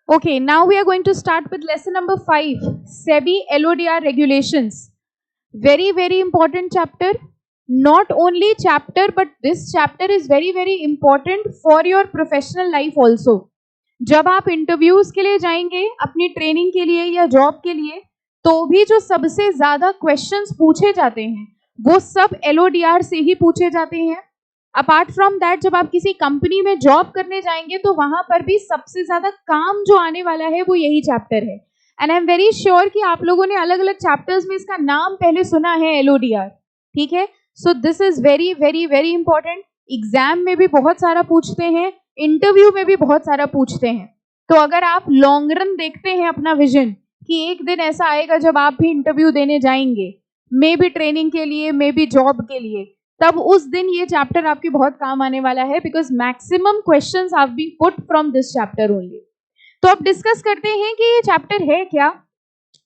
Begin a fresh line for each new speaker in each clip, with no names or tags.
Okay, now we are going to start with lesson number 5, SEBI LODR regulations. Very, very important chapter. Not only chapter, but this chapter is very, very important for your professional life also. जब आप interviews के लिए जाएंगे, अपनी training के लिए या job के लिए, तो भी जो सबसे ज्यादा क्वेश्चंस पूछे जाते हैं वो सब LODR से ही पूछे जाते हैं. अपार्ट फ्रॉम दैट, जब आप किसी कंपनी में जॉब करने जाएंगे तो वहां पर भी सबसे ज्यादा काम जो आने वाला है वो यही चैप्टर है. And I am very sure कि आप लोगों ने अलग अलग चैप्टर्स में इसका नाम पहले सुना है, LODR. ठीक है, so this is very very very important. Exam में भी बहुत सारा पूछते हैं, इंटरव्यू में भी बहुत सारा पूछते हैं. तो अगर आप लॉन्ग रन देखते हैं अपना विजन कि एक दिन ऐसा आएगा जब आप भी इंटरव्यू देने जाएंगे, मे बी ट्रेनिंग के लिए, मे बी जॉब के लिए, तब उस दिन ये चैप्टर आपके बहुत काम आने वाला है, because maximum questions have been put from this chapter only. तो अब डिस्कस करते हैं कि ये चैप्टर है क्या.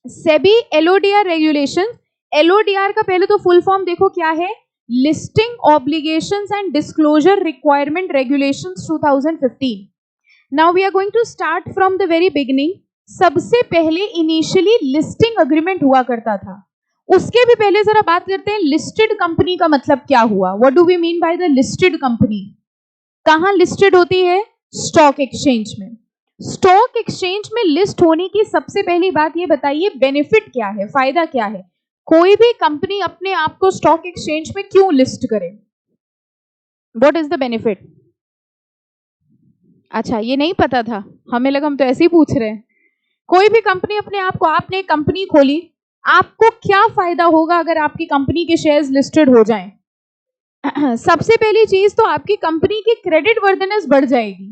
SEBI LODR regulation. LODR का पहले तो फुल फॉर्म देखो क्या है, listing obligations and disclosure requirement regulations 2015. Now we are going to start from the very beginning. सबसे पहले इनिशियली लिस्टिंग अग्रीमेंट हुआ करता था. उसके भी पहले जरा बात करते हैं लिस्टेड कंपनी का मतलब क्या हुआ. What do we mean by the listed company. कहां लिस्टेड होती है? स्टॉक एक्सचेंज में. स्टॉक एक्सचेंज में लिस्ट होने की सबसे पहली बात ये बताइए, बेनिफिट क्या है, फायदा क्या है. कोई भी कंपनी अपने आप को स्टॉक एक्सचेंज में क्यों लिस्ट करे? What is the benefit? अच्छा, ये नहीं पता था, हमें लगा हम तो ऐसे ही पूछ रहे हैं. कोई भी कंपनी अपने आप को, आपने कंपनी खोली, आपको क्या फायदा होगा अगर आपकी कंपनी के शेयर्स लिस्टेड हो जाएं? सबसे पहली चीज तो आपकी कंपनी की क्रेडिट वर्दनेस बढ़ जाएगी.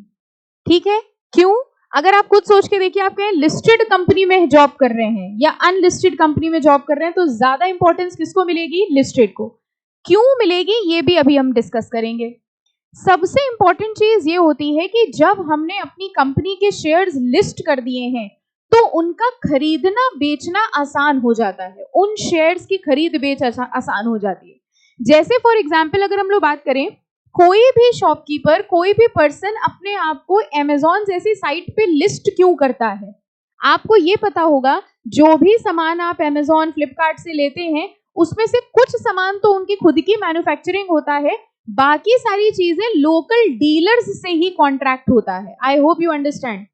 ठीक है, क्यों? अगर आप खुद सोच के देखिए, आप कहें लिस्टेड कंपनी में जॉब कर रहे हैं या अनलिस्टेड कंपनी में जॉब कर रहे हैं, तो ज्यादा इंपॉर्टेंस किसको मिलेगी? लिस्टेड को. क्यों मिलेगी ये भी अभी हम डिस्कस करेंगे. सबसे इंपॉर्टेंट चीज ये होती है कि जब हमने अपनी कंपनी के शेयर्स लिस्ट कर दिए हैं तो उनका खरीदना बेचना आसान हो जाता है. उन शेयर्स की खरीद बेच आसान हो जाती है. जैसे फॉर एग्जाम्पल अगर हम लोग बात करें, कोई भी शॉपकीपर, कोई भी पर्सन अपने आप को अमेज़न जैसी साइट पे लिस्ट क्यों करता है? आपको ये पता होगा, जो भी सामान आप अमेज़न, फ्लिपकार्ट से लेते हैं उसमें से कुछ सामान तो उनकी खुद की मैन्युफैक्चरिंग होता है, बाकी सारी चीजें लोकल डीलर्स से ही कॉन्ट्रैक्ट होता है. आई होप यू अंडरस्टैंड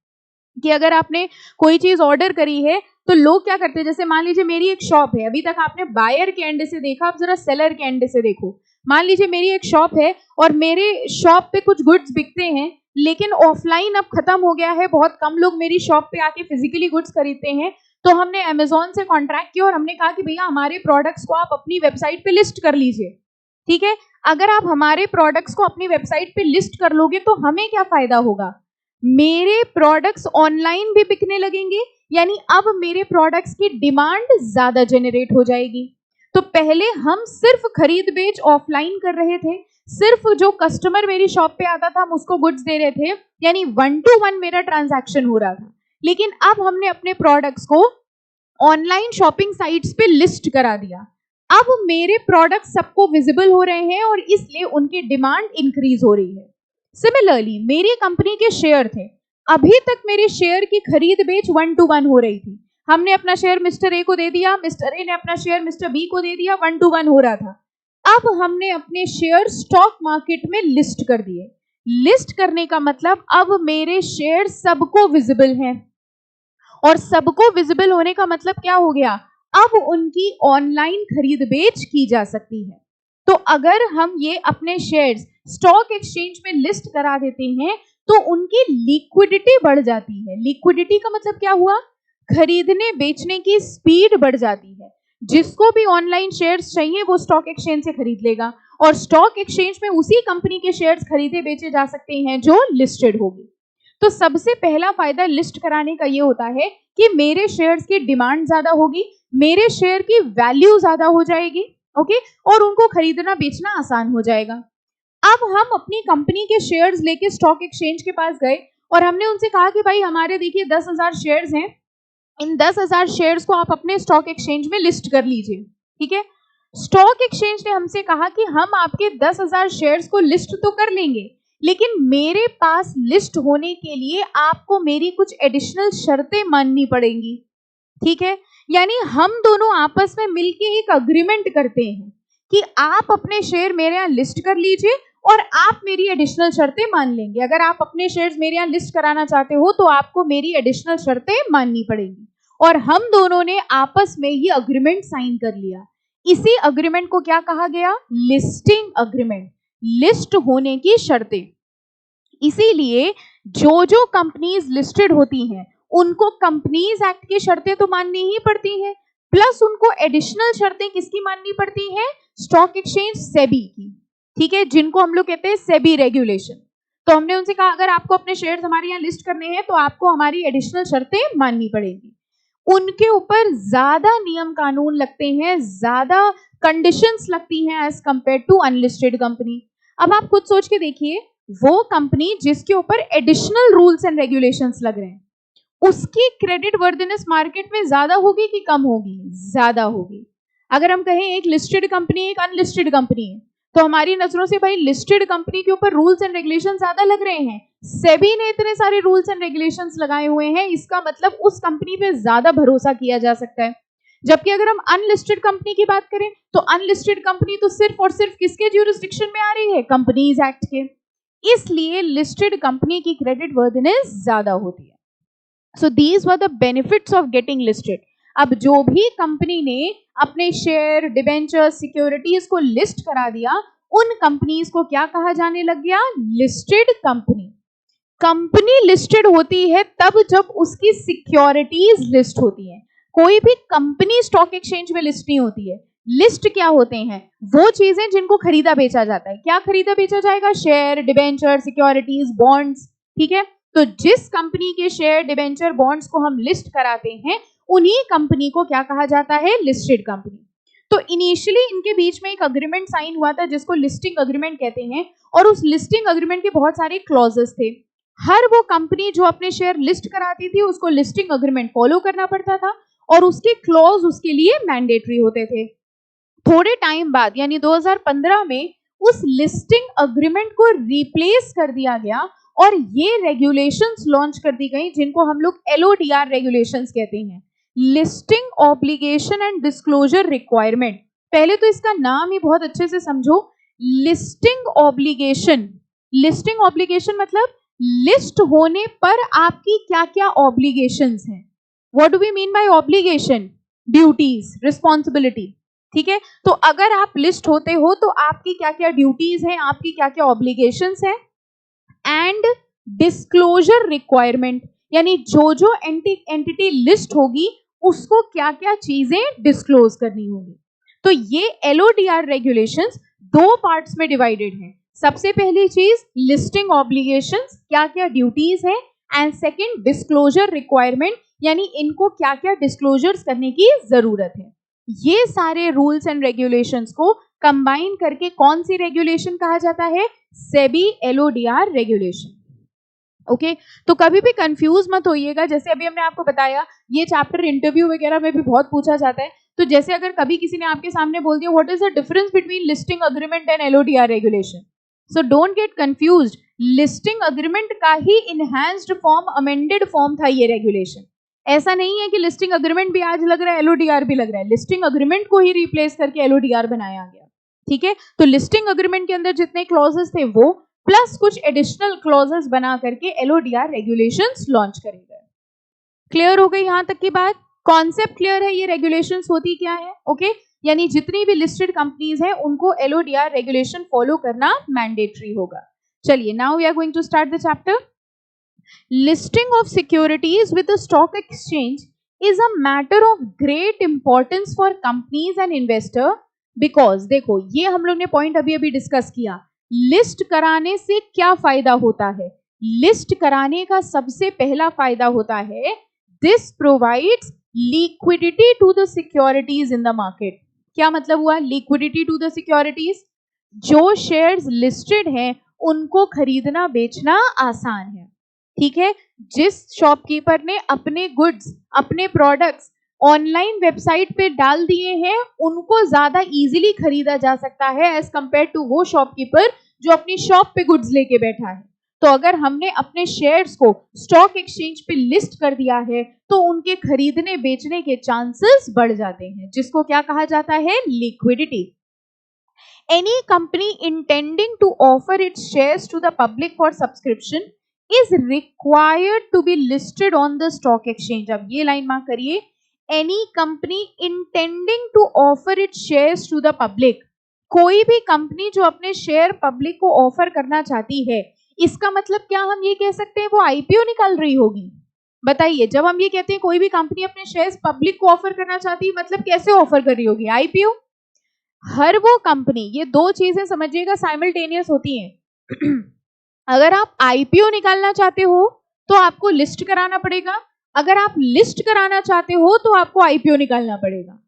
कि अगर आपने कोई चीज ऑर्डर करी है तो लोग क्या करते हैं, जैसे मान लीजिए मेरी एक शॉप है, अभी तक आपने बायर के एंड से देखा, अब जरा सेलर के एंड से देखो. मान लीजिए मेरी एक शॉप है और मेरे शॉप पे कुछ गुड्स बिकते हैं, लेकिन ऑफलाइन अब खत्म हो गया है, बहुत कम लोग मेरी शॉप पे आके फिजिकली गुड्स खरीदते हैं. तो हमने अमेज़न से कॉन्ट्रैक्ट किया और हमने कहा कि भैया हमारे प्रोडक्ट्स को आप अपनी वेबसाइट पे लिस्ट कर लीजिए. ठीक है, अगर आप हमारे प्रोडक्ट्स को अपनी वेबसाइट पे लिस्ट कर लोगे तो हमें क्या फायदा होगा? मेरे प्रोडक्ट्स ऑनलाइन भी बिकने लगेंगे, यानी अब मेरे प्रोडक्ट्स की डिमांड ज्यादा जनरेट हो जाएगी. तो पहले हम सिर्फ खरीद बेच ऑफलाइन कर रहे थे, सिर्फ जो कस्टमर मेरी शॉप पे आता था हम उसको गुड्स दे रहे थे, यानी 1-to-1 मेरा ट्रांजैक्शन हो रहा था. लेकिन अब हमने अपने प्रोडक्ट्स को ऑनलाइन शॉपिंग साइट्स पे लिस्ट करा दिया. अब मेरे प्रोडक्ट्स सबको विजिबल हो रहे हैं और इसलिए उनकी डिमांड इंक्रीज हो रही है. सिमिलरली मेरी कंपनी के शेयर थे, अभी तक मेरे शेयर की खरीद बेच 1-to-1 हो रही थी. हमने अपना शेयर मिस्टर ए को दे दिया, मिस्टर ए ने अपना शेयर मिस्टर बी को दे दिया, 1-to-1 हो रहा था. अब हमने अपने शेयर स्टॉक मार्केट में लिस्ट कर दिए. लिस्ट करने का मतलब अब मेरे शेयर सबको विजिबल हैं, और सबको विजिबल होने का मतलब क्या हो गया? अब उनकी ऑनलाइन खरीद बेच की जा सकती है. तो अगर हम ये अपने शेयर्स स्टॉक एक्सचेंज में लिस्ट करा देते हैं तो उनकी लिक्विडिटी बढ़ जाती है. लिक्विडिटी का मतलब क्या हुआ? खरीदने बेचने की स्पीड बढ़ जाती है. जिसको भी ऑनलाइन शेयर्स चाहिए वो स्टॉक एक्सचेंज से खरीद लेगा, और स्टॉक एक्सचेंज में उसी कंपनी के शेयर्स खरीदे बेचे जा सकते हैं जो लिस्टेड होगी. तो सबसे पहला फायदा लिस्ट कराने का ये होता है कि मेरे शेयर्स की डिमांड ज्यादा होगी, मेरे शेयर की वैल्यू ज्यादा हो जाएगी. ओके, और उनको खरीदना बेचना आसान हो जाएगा. अब हम अपनी कंपनी के शेयर्स लेके स्टॉक एक्सचेंज के पास गए और हमने उनसे कहा कि भाई हमारे देखिए 10,000 शेयर्स हैं, इन 10,000 शेयर्स को आप अपने स्टॉक एक्सचेंज में लिस्ट कर लीजिए. ठीक है, स्टॉक एक्सचेंज ने हमसे कहा कि हम आपके 10,000 शेयर्स को लिस्ट तो कर लेंगे, लेकिन मेरे पास लिस्ट होने के लिए आपको मेरी कुछ एडिशनल शर्तें माननी पड़ेंगी, ठीक है। यानी हम दोनों आपस में मिलके एक अग्रीमेंट करते हैं कि आप अपने शेयर मेरे यहाँ लिस्ट कर लीजिए और आप मेरी एडिशनल शर्तें मान लेंगे। अगर आप अपने शेयर्स मेरे यहाँ लिस्ट कराना चाहते हो तो आपको मेरी एडिशनल शर्तें माननी पड़ेंगी। और हम दोनों ने आपस में ये अग्रीमेंट साइन कर लिया। इसी अग्रीमेंट को क्या कहा गया? लिस्टिंग अग्रीमेंट, लिस्ट होने की शर्तें। इसीलिए जो जो कंपनीज लिस्टेड होती हैं उनको कंपनीज एक्ट की शर्तें तो माननी ही पड़ती हैं, प्लस उनको एडिशनल शर्तें किसकी माननी पड़ती हैं? स्टॉक एक्सचेंज सेबी की, ठीक है, जिनको हम लोग कहते हैं सेबी रेगुलेशन। तो हमने उनसे कहा अगर आपको अपने शेयर्स हमारे यहाँ लिस्ट करने हैं तो आपको हमारी एडिशनल शर्तें माननी पड़ेंगी। उनके ऊपर ज्यादा नियम कानून लगते हैं, ज्यादा कंडीशंस लगती हैं as compare to unlisted company. अब आप खुद सोच के देखिए, वो कंपनी जिसके ऊपर एडिशनल रूल्स एंड रेगुलेशंस लग रहे हैं उसकी क्रेडिट वर्दिनेस मार्केट में ज्यादा होगी कि कम होगी? ज्यादा होगी। अगर हम कहें एक लिस्टेड कंपनी एक अनलिस्टेड कंपनी है तो हमारी नजरों से भाई लिस्टेड कंपनी के ऊपर रूल्स एंड रेगुलेशन ज्यादा लग रहे हैं, सेबी ने इतने सारे रूल्स एंड रेगुलेशंस लगाए हुए हैं, इसका मतलब उस कंपनी पे ज्यादा भरोसा किया जा सकता है। जबकि अगर हम अनलिस्टेड कंपनी की बात करें तो अनलिस्टेड कंपनी तो सिर्फ और सिर्फ किसके ज्यूरिसडिक्शन में आ रही है? कंपनीज एक्ट के। इसलिए लिस्टेड कंपनी की क्रेडिट वर्दिनेस ज्यादा होती है। So these were the benefits of getting listed. अब जो भी कंपनी ने अपने शेयर, डिबेंचर, सिक्योरिटीज को लिस्ट करा दिया उन कंपनीज को क्या कहा जाने लग गया? Listed company. कंपनी लिस्टेड होती है तब जब उसकी सिक्योरिटीज लिस्ट होती है। कोई भी कंपनी स्टॉक एक्सचेंज में लिस्ट नहीं होती है। लिस्ट क्या होते हैं? वो चीजें जिनको खरीदा बेचा जाता है। क्या खरीदा बेचा जाएगा? शेयर, डिबेंचर, सिक्योरिटीज, बॉन्ड्स, ठीक है। तो जिस कंपनी के शेयर, डिबेंचर, बॉन्ड्स को हम लिस्ट कराते हैं उन्हीं कंपनी को क्या कहा जाता है? Listed company. तो इनिशियली इनके बीच में एक अग्रीमेंट साइन हुआ था जिसको लिस्टिंग अग्रीमेंट कहते हैं, और उस लिस्टिंग अग्रीमेंट के बहुत सारे क्लॉजेस थे। हर वो कंपनी जो अपने शेयर लिस्ट कराती थी उसको लिस्टिंग अग्रीमेंट फॉलो करना पड़ता था और उसके क्लॉज उसके लिए मैंडेटरी होते थे। थोड़े टाइम बाद यानी 2015 में उस लिस्टिंग अग्रीमेंट को रिप्लेस कर दिया गया और ये रेगुलेशंस लॉन्च कर दी गई जिनको हम लोग LODR रेगुलेशंस कहते हैं, listing obligation and disclosure requirement. पहले तो इसका नाम ही बहुत अच्छे से समझो, लिस्टिंग ऑब्लिगेशन। लिस्टिंग ऑब्लिगेशन मतलब लिस्ट होने पर आपकी क्या क्या ऑब्लिगेशंस हैं। What do we mean by obligation? Duties, responsibility, ठीक है। तो अगर आप लिस्ट होते हो तो आपकी क्या क्या ड्यूटीज हैं, आपकी क्या क्या ऑब्लिगेशंस हैं। एंड डिस्क्लोजर रिक्वायरमेंट यानी जो जो एंटिटी लिस्ट होगी उसको क्या क्या चीजें डिस्क्लोज करनी होगी। तो ये LODR रेगुलेशंस दो पार्ट्स में डिवाइडेड हैं। सबसे पहली चीज लिस्टिंग ऑब्लिगेशंस, क्या क्या ड्यूटीज है, एंड सेकंड डिस्क्लोजर रिक्वायरमेंट यानी इनको क्या क्या डिस्क्लोजर्स करने की जरूरत है। ये सारे रूल्स एंड रेगुलेशंस को कंबाइन करके कौन सी रेगुलेशन कहा जाता है? SEBI LODR regulation. ओके, तो कभी भी कंफ्यूज मत होइएगा। जैसे अभी हमने आपको बताया ये चैप्टर इंटरव्यू वगैरह में भी बहुत पूछा जाता है। तो जैसे अगर कभी किसी ने आपके सामने बोल दिया what is the difference between listing agreement and LODR regulation, so don't get confused. Listing agreement का ही इनहैंस्ड फॉर्म, अमेंडेड फॉर्म था ये रेगुलेशन। ऐसा नहीं है कि लिस्टिंग अग्रीमेंट भी आज लग रहा है, LODR भी लग रहा है। लिस्टिंग अग्रीमेंट को ही रिप्लेस करके LODR बनाया गया, ठीक है। तो लिस्टिंग अग्रीमेंट के अंदर जितने क्लॉजेस थे वो प्लस कुछ एडिशनल क्लॉजेस बना करके LODR रेगुलेशंस लॉन्च करे गए। क्लियर हो गई यहां तक की बात? कॉन्सेप्ट क्लियर है? ये रेगुलेशंस होती क्या है? ओके, यानी जितनी भी लिस्टेड कंपनीज हैं उनको LODR रेगुलेशन फॉलो करना मैंडेटरी होगा। चलिए, now we are going to start the chapter. Listing of securities with the stock exchange is a matter of great importance for companies and investor because, देखो ये हम लोग ने पॉइंट अभी अभी डिस्कस किया, लिस्ट कराने से क्या फायदा होता है। लिस्ट कराने का सबसे पहला फायदा होता है this provides liquidity to the securities in the market. क्या मतलब हुआ लिक्विडिटी टू द सिक्योरिटीज? जो शेयर्स लिस्टेड हैं उनको खरीदना बेचना आसान है, ठीक है। जिस शॉपकीपर ने अपने गुड्स, अपने प्रोडक्ट्स ऑनलाइन वेबसाइट पे डाल दिए हैं उनको ज्यादा इजीली खरीदा जा सकता है एज कंपेयर टू वो शॉपकीपर जो अपनी शॉप पे गुड्स लेके बैठा है। तो अगर हमने अपने शेयर्स को स्टॉक एक्सचेंज पे लिस्ट कर दिया है तो उनके खरीदने बेचने के चांसेस बढ़ जाते हैं, जिसको क्या कहा जाता है, liquidity. Any company intending to offer its shares to the public for subscription is required to be listed on the stock exchange. अब ये लाइन मार्क करिए, any company intending to offer its shares to the public, कोई भी company जो अपने share public को offer करना चाहती है, इसका मतलब क्या हम ये कह सकते हैं वो आईपीओ निकाल रही होगी? बताइए, जब हम ये कहते हैं कोई भी कंपनी अपने शेयर्स पब्लिक को ऑफर करना चाहती है, मतलब कैसे ऑफर कर रही होगी? आईपीओ। हर वो कंपनी, ये दो चीजें समझिएगा साइमल्टेनियस होती हैं। अगर आप आईपीओ निकालना चाहते हो तो आपको लिस्ट कराना पड़ेगा, अगर आप लिस्ट कराना चाहते हो तो आपको आईपीओ निकालना पड़ेगा।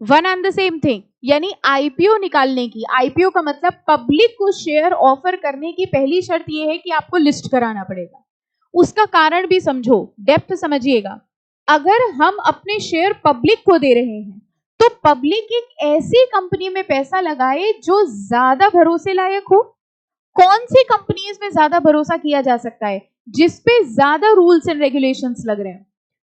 One and the same thing. यानी आईपीओ निकालने की, आईपीओ का मतलब पब्लिक को शेयर ऑफर करने की पहली शर्त यह है कि आपको लिस्ट कराना पड़ेगा। उसका कारण भी समझो, डेप्थ समझिएगा। अगर हम अपने शेयर पब्लिक को दे रहे हैं तो पब्लिक एक ऐसी कंपनी में पैसा लगाए जो ज्यादा भरोसे लायक हो। कौन सी कंपनीज में ज्यादा भरोसा किया जा सकता है? जिसपे ज्यादा रूल्स एंड रेगुलेशंस लग रहे हैं।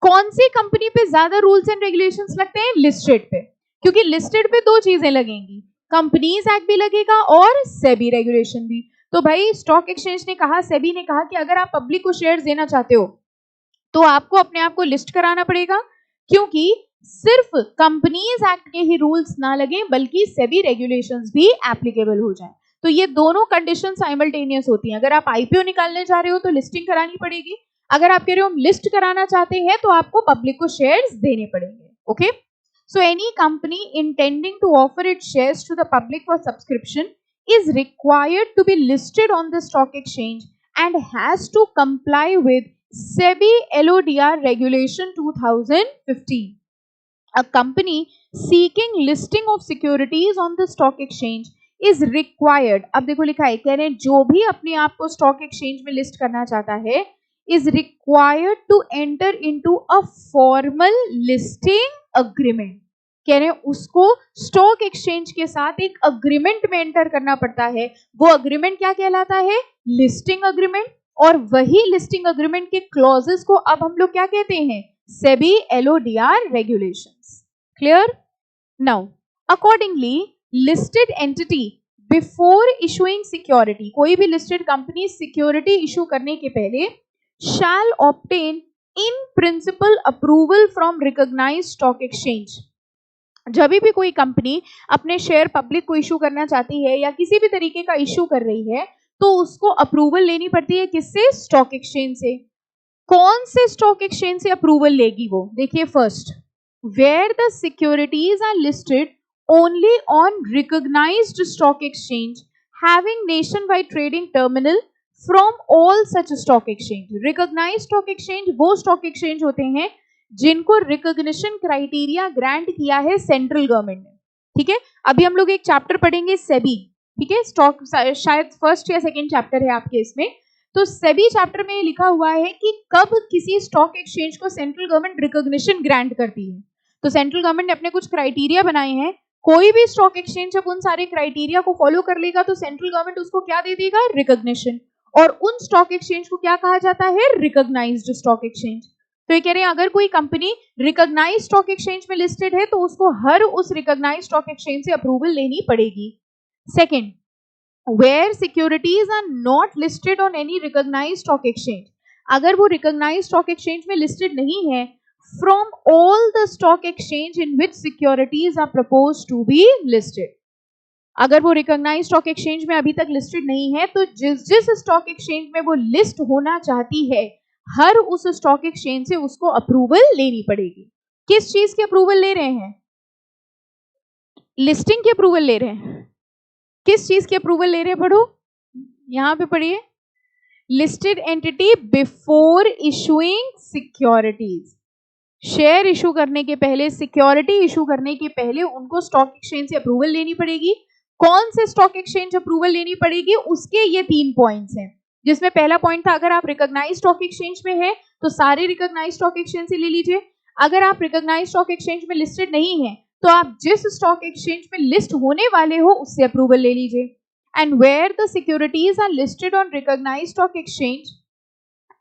कौन सी कंपनी पे ज्यादा रूल्स एंड रेगुलेशंस लगते हैं? लिस्टेड पे, क्योंकि लिस्टेड पे दो चीजें लगेंगी, कंपनीज एक्ट भी लगेगा और सेबी रेगुलेशन भी। तो भाई स्टॉक एक्सचेंज ने कहा, सेबी ने कहा कि अगर आप पब्लिक को शेयर्स देना चाहते हो तो आपको अपने आप को लिस्ट कराना पड़ेगा, क्योंकि सिर्फ कंपनीज एक्ट के ही रूल्स ना लगे बल्कि सेबी रेगुलेशंस भी एप्लीकेबल हो जाए। तो ये दोनों कंडीशन साइमल्टेनियस होती हैं। अगर आप आईपीओ निकालने जा रहे हो तो लिस्टिंग करानी पड़ेगी, अगर आप कह रहे हो हम लिस्ट कराना चाहते हैं तो आपको पब्लिक को शेयर्स देने पड़ेंगे। Okay, so any company intending to offer its shares to the public for subscription is required to be listed on the stock exchange and has to comply with SEBI LODR regulation 2015. A company seeking listing of securities on the stock exchange is required, अब देखो लिखा है, कह रहे हैं जो भी अपने आप को स्टॉक एक्सचेंज में लिस्ट करना चाहता है is required to enter into a formal listing agreement। कह रहे हैं उसको स्टॉक एक्सचेंज के साथ एक अग्रीमेंट में एंटर करना पड़ता है। वो अग्रीमेंट क्या कहलाता है? Listing agreement. और वही लिस्टिंग अग्रीमेंट के क्लॉजेस को अब हम लोग क्या कहते हैं? SEBI LODR regulations. Clear? Now accordingly listed entity before issuing security, कोई भी लिस्टेड कंपनी सिक्योरिटी इशू करने के पहले shall obtain in principle approval from recognised stock exchange. जब भी कोई कंपनी अपने शेयर पब्लिक को इशू करना चाहती है या किसी भी तरीके का इशू कर रही है तो उसको अप्रूवल लेनी पड़ती है, किससे? स्टॉक एक्सचेंज से। कौन से स्टॉक एक्सचेंज से अप्रूवल लेगी वो? देखिए, first, where the securities are listed only on recognised stock exchange having nationwide trading terminal from all such stock exchange. Recognised stock exchange वो स्टॉक एक्सचेंज होते हैं जिनको रिकॉग्निशन क्राइटेरिया ग्रांट किया है सेंट्रल गवर्नमेंट ने। ठीक है, अभी हम लोग एक चैप्टर पढ़ेंगे सेबी। ठीक है, स्टॉक शायद फर्स्ट या सेकंड चैप्टर है आपके इसमें। तो सेबी चैप्टर में लिखा हुआ है कि कब किसी स्टॉक एक्सचेंज को सेंट्रल गवर्नमेंट रिकॉग्निशन ग्रांट करती है। तो सेंट्रल गवर्नमेंट ने अपने कुछ क्राइटेरिया बनाए हैं, कोई भी स्टॉक एक्सचेंज जब उन सारे क्राइटेरिया को फॉलो कर लेगा तो सेंट्रल गवर्नमेंट उसको क्या दे देगा? रिकॉग्निशन। और उन स्टॉक एक्सचेंज को क्या कहा जाता है? Recognised stock exchange. तो ये कह रहे हैं अगर कोई कंपनी रिकॉग्नाइज्ड स्टॉक एक्सचेंज में लिस्टेड है तो उसको हर उस रिकॉग्नाइज्ड स्टॉक एक्सचेंज से अप्रूवल लेनी पड़ेगी। Second, where securities are not listed on any recognised stock exchange, अगर वो रिकॉग्नाइज्ड स्टॉक एक्सचेंज में लिस्टेड नहीं है, from all the stock exchange in which securities are proposed to be listed. अगर वो रिकॉग्नाइज्ड स्टॉक एक्सचेंज में अभी तक लिस्टेड नहीं है तो जिस स्टॉक एक्सचेंज में वो लिस्ट होना चाहती है हर उस स्टॉक एक्सचेंज से उसको अप्रूवल लेनी पड़ेगी। किस चीज की अप्रूवल ले रहे हैं? लिस्टिंग की अप्रूवल ले रहे हैं। किस चीज की अप्रूवल ले रहे हैं? पढ़ो, यहां पे पढ़िए, listed entity before issuing securities. Share issue करने के पहले, सिक्योरिटी इशू करने के पहले उनको स्टॉक एक्सचेंज से अप्रूवल लेनी पड़ेगी। कौन से स्टॉक एक्सचेंज अप्रूवल लेनी पड़ेगी? उसके ये 3 पॉइंट्स हैं, जिसमें पहला पॉइंट था अगर आप रिकॉग्नाइज्ड स्टॉक एक्सचेंज में है तो सारे रिकॉग्नाइज्ड स्टॉक एक्सचेंज से ले लीजिए। अगर आप रिकॉग्नाइज्ड स्टॉक एक्सचेंज में लिस्टेड नहीं है तो आप जिस स्टॉक एक्सचेंज में लिस्ट होने वाले हो उससे अप्रूवल ले लीजिए। and where the securities are listed on recognized stock exchange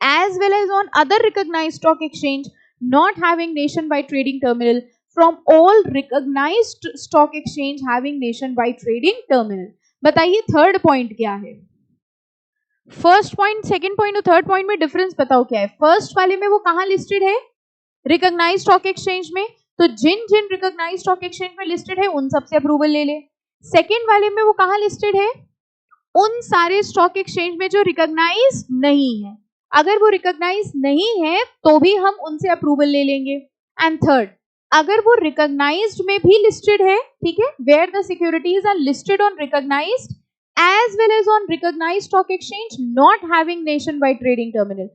as well as on other recognized stock exchange not having nationwide trading terminal from all recognized stock exchange having nationwide trading terminal. बताइए third point क्या है? First point, second point और third point में difference बताओ क्या है? First वाले में वो कहां लिस्टेड है? रिकॉग्नाइज्ड स्टॉक एक्सचेंज में, तो जिन जिन रिकॉग्नाइज्ड स्टॉक एक्सचेंज में लिस्टेड है उन सबसे अप्रूवल ले ले। सेकंड वाले में वो कहां लिस्टेड है? उन सारे स्टॉक एक्सचेंज में जो रिकॉग्नाइज नहीं है, अगर वो रिकॉग्नाइज नहीं है तो भी हम उनसे अप्रूवल ले लेंगे। एंड थर्ड, अगर वो रिकॉग्नाइज्ड में भी लिस्टेड है, ठीक है, where the securities are listed on recognised as well as on recognized stock exchange not having nationwide trading terminal.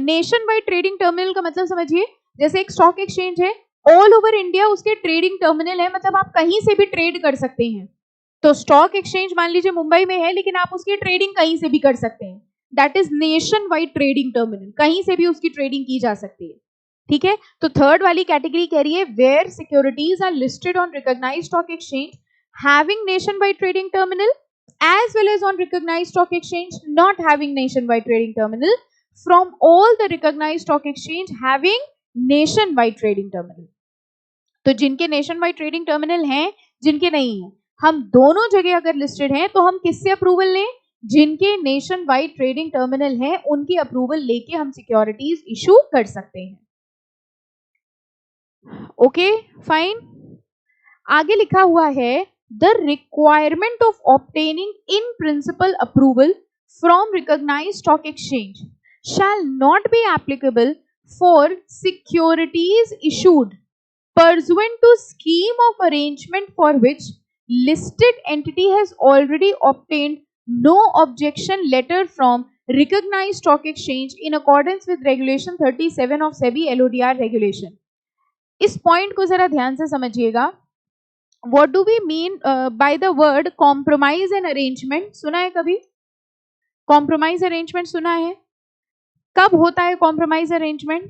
nationwide trading terminal का मतलब समझिए, जैसे एक स्टॉक एक्सचेंज है ऑल ओवर इंडिया, उसके ट्रेडिंग टर्मिनल है, मतलब आप कहीं से भी ट्रेड कर सकते हैं। तो स्टॉक एक्सचेंज मान लीजिए मुंबई में है, लेकिन आप उसकी ट्रेडिंग कहीं से भी कर सकते हैं, that is nation wide trading terminal, कहीं से भी उसकी ट्रेडिंग की जा सकती है, ठीक है। तो थर्ड वाली कैटेगरी कह रही है where securities are listed on recognised stock exchange having nation wide trading terminal as well as on recognized stock exchange not having nationwide trading terminal from all the recognized stock exchange having nationwide trading terminal. तो जिनके nationwide trading terminal हैं, जिनके नहीं है, हम दोनों जगह अगर listed हैं तो हम किससे अप्रूवल लें? जिनके nationwide trading terminal हैं उनकी अप्रूवल लेके हम सिक्योरिटीज इशू कर सकते हैं। Okay fine. आगे लिखा हुआ है the requirement of obtaining in principle approval from recognized stock exchange shall not be applicable for securities issued pursuant to scheme of arrangement for which listed entity has already obtained no objection letter from recognized stock exchange in accordance with regulation 37 of SEBI LODR regulation. इस point को जरा ध्यान से समझिएगा। What do we mean by the word compromise and arrangement? सुना है कभी? Compromise arrangement सुना है? कब होता है compromise arrangement?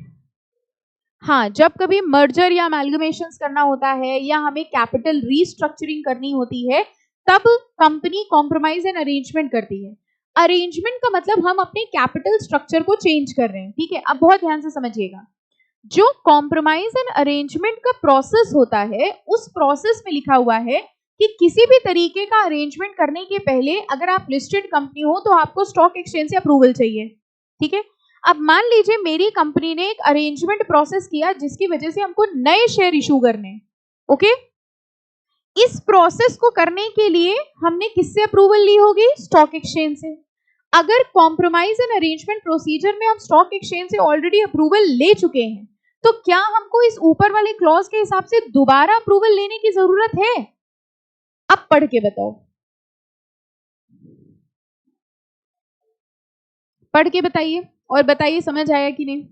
हाँ, जब कभी merger या amalgamations करना होता है या हमें capital restructuring करनी होती है, तब कंपनी compromise and arrangement करती है। Arrangement का मतलब हम अपने capital structure को change कर रहे हैं, ठीक है। अब बहुत ध्यान से समझिएगा, जो कॉम्प्रोमाइज एंड अरेंजमेंट का प्रोसेस होता है, उस प्रोसेस में लिखा हुआ है कि किसी भी तरीके का अरेंजमेंट करने के पहले अगर आप लिस्टेड कंपनी हो तो आपको स्टॉक एक्सचेंज से अप्रूवल चाहिए, ठीक है। अब मान लीजिए मेरी कंपनी ने एक अरेंजमेंट प्रोसेस किया जिसकी वजह से हमको नए शेयर इशू करने, ओके। इस प्रोसेस को करने के लिए हमने किससे अप्रूवल ली होगी? स्टॉक एक्सचेंज से। अगर कॉम्प्रोमाइज एंड अरेंजमेंट प्रोसीजर में हम स्टॉक एक्सचेंज से ऑलरेडी अप्रूवल ले चुके हैं, तो क्या हमको इस ऊपर वाले क्लॉज के हिसाब से दोबारा अप्रूवल लेने की जरूरत है? अब पढ़ के बताओ, पढ़ के बताइए और बताइए समझ आया कि नहीं।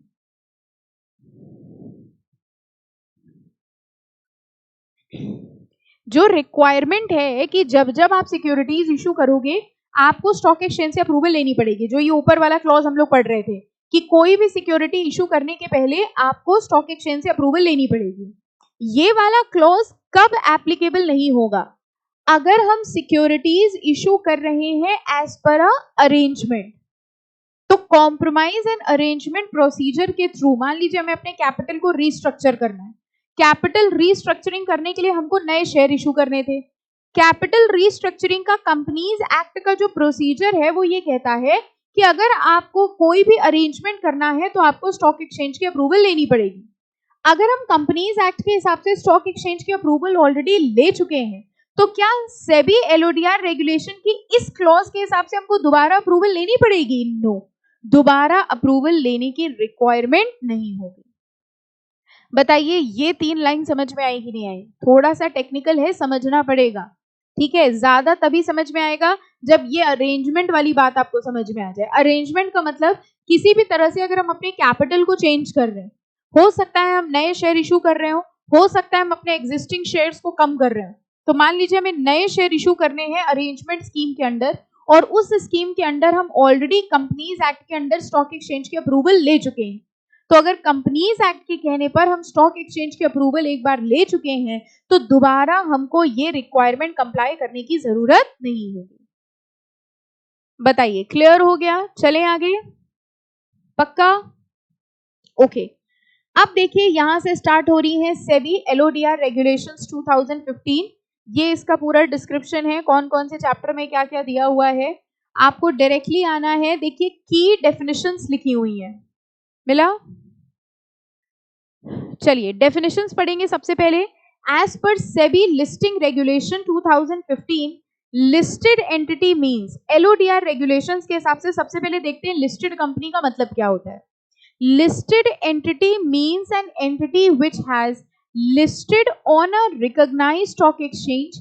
जो रिक्वायरमेंट है कि जब जब आप सिक्योरिटीज इशू करोगे आपको स्टॉक एक्सचेंज से अप्रूवल लेनी पड़ेगी, जो ये ऊपर वाला क्लॉज हम लोग पढ़ रहे थे कि कोई भी सिक्योरिटी इशू करने के पहले आपको स्टॉक एक्सचेंज से अप्रूवल लेनी पड़ेगी। ये वाला क्लॉज कब एप्लीकेबल नहीं होगा? अगर हम सिक्योरिटीज इशू कर रहे हैं एज पर अरेंजमेंट। तो कॉम्प्रोमाइज एंड अरेंजमेंट प्रोसीजर के थ्रू मान लीजिए हमें अपने कैपिटल को रीस्ट्रक्चर करना है, कैपिटल रीस्ट्रक्चरिंग करने के लिए हमको नए शेयर इशू करने थे। कैपिटल रीस्ट्रक्चरिंग का कंपनीज एक्ट का जो प्रोसीजर है वो ये कहता है कि अगर आपको कोई भी अरेंजमेंट करना है तो आपको स्टॉक एक्सचेंज की अप्रूवल लेनी पड़ेगी। अगर हम कंपनीज एक्ट के हिसाब से स्टॉक एक्सचेंज की अप्रूवल ऑलरेडी ले चुके हैं, तो क्या सेबी एलओडीआर रेगुलेशन की इस क्लॉज के हिसाब से हमको दोबारा अप्रूवल लेनी पड़ेगी? नो, दोबारा अप्रूवल लेने की रिक्वायरमेंट नहीं होगी। बताइए ये 3 लाइन समझ में आई कि नहीं आई? थोड़ा सा टेक्निकल है, समझना पड़ेगा, ठीक है। ज्यादा तभी समझ में आएगा जब ये अरेंजमेंट वाली बात आपको समझ में आ जाए। अरेंजमेंट का मतलब किसी भी तरह से अगर हम अपने कैपिटल को चेंज कर रहे हैं, हो सकता है हम नए शेयर इशू कर रहे हो सकता है हम अपने एग्जिस्टिंग शेयर्स को कम कर रहे हो। तो मान लीजिए हमें नए शेयर इशू करने हैं अरेंजमेंट स्कीम के अंदर, और उस स्कीम के अंदर हम ऑलरेडी कंपनीज एक्ट के अंदर स्टॉक एक्सचेंज की अप्रूवल ले चुके हैं। तो अगर कंपनीज एक्ट के कहने पर हम स्टॉक एक्सचेंज की अप्रूवल एक बार ले चुके हैं तो दोबारा हमको ये रिक्वायरमेंट कंप्लाई करने की जरूरत नहीं होगी। बताइए, क्लियर हो गया? चले आगे, पक्का? ओके। अब देखिए यहां से स्टार्ट हो रही है सेबी एलओडीआर रेगुलेशंस 2015। ये इसका पूरा डिस्क्रिप्शन है, कौन कौन से चैप्टर में क्या क्या दिया हुआ है। आपको डायरेक्टली आना है, देखिए की डेफिनेशंस लिखी हुई है, मिला? चलिए डेफिनेशंस पढ़ेंगे सबसे पहले। As per SEBI listing regulation 2015, listed entity means, LODR regulations के हिसाब से सबसे पहले देखते हैं लिस्टेड कंपनी का मतलब क्या होता है। Listed entity means an entity which has listed on a recognized stock exchange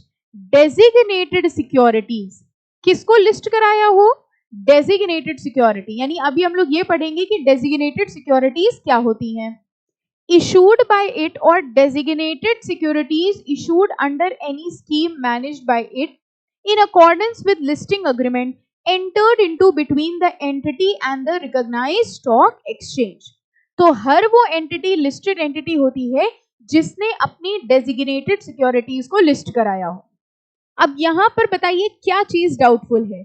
designated securities. किसको लिस्ट कराया हो? Designated security. यानी अभी हम लोग ये पढ़ेंगे कि डेजिग्नेटेड सिक्योरिटीज क्या होती हैं। Issued by it or designated securities issued under any scheme managed by it in accordance with listing agreement entered into between the entity and the recognized stock exchange. तो हर वो एंटिटी लिस्टेड एंटिटी होती है जिसने अपनी designated securities को list कराया हो। अब यहां पर बताइए क्या चीज डाउटफुल है?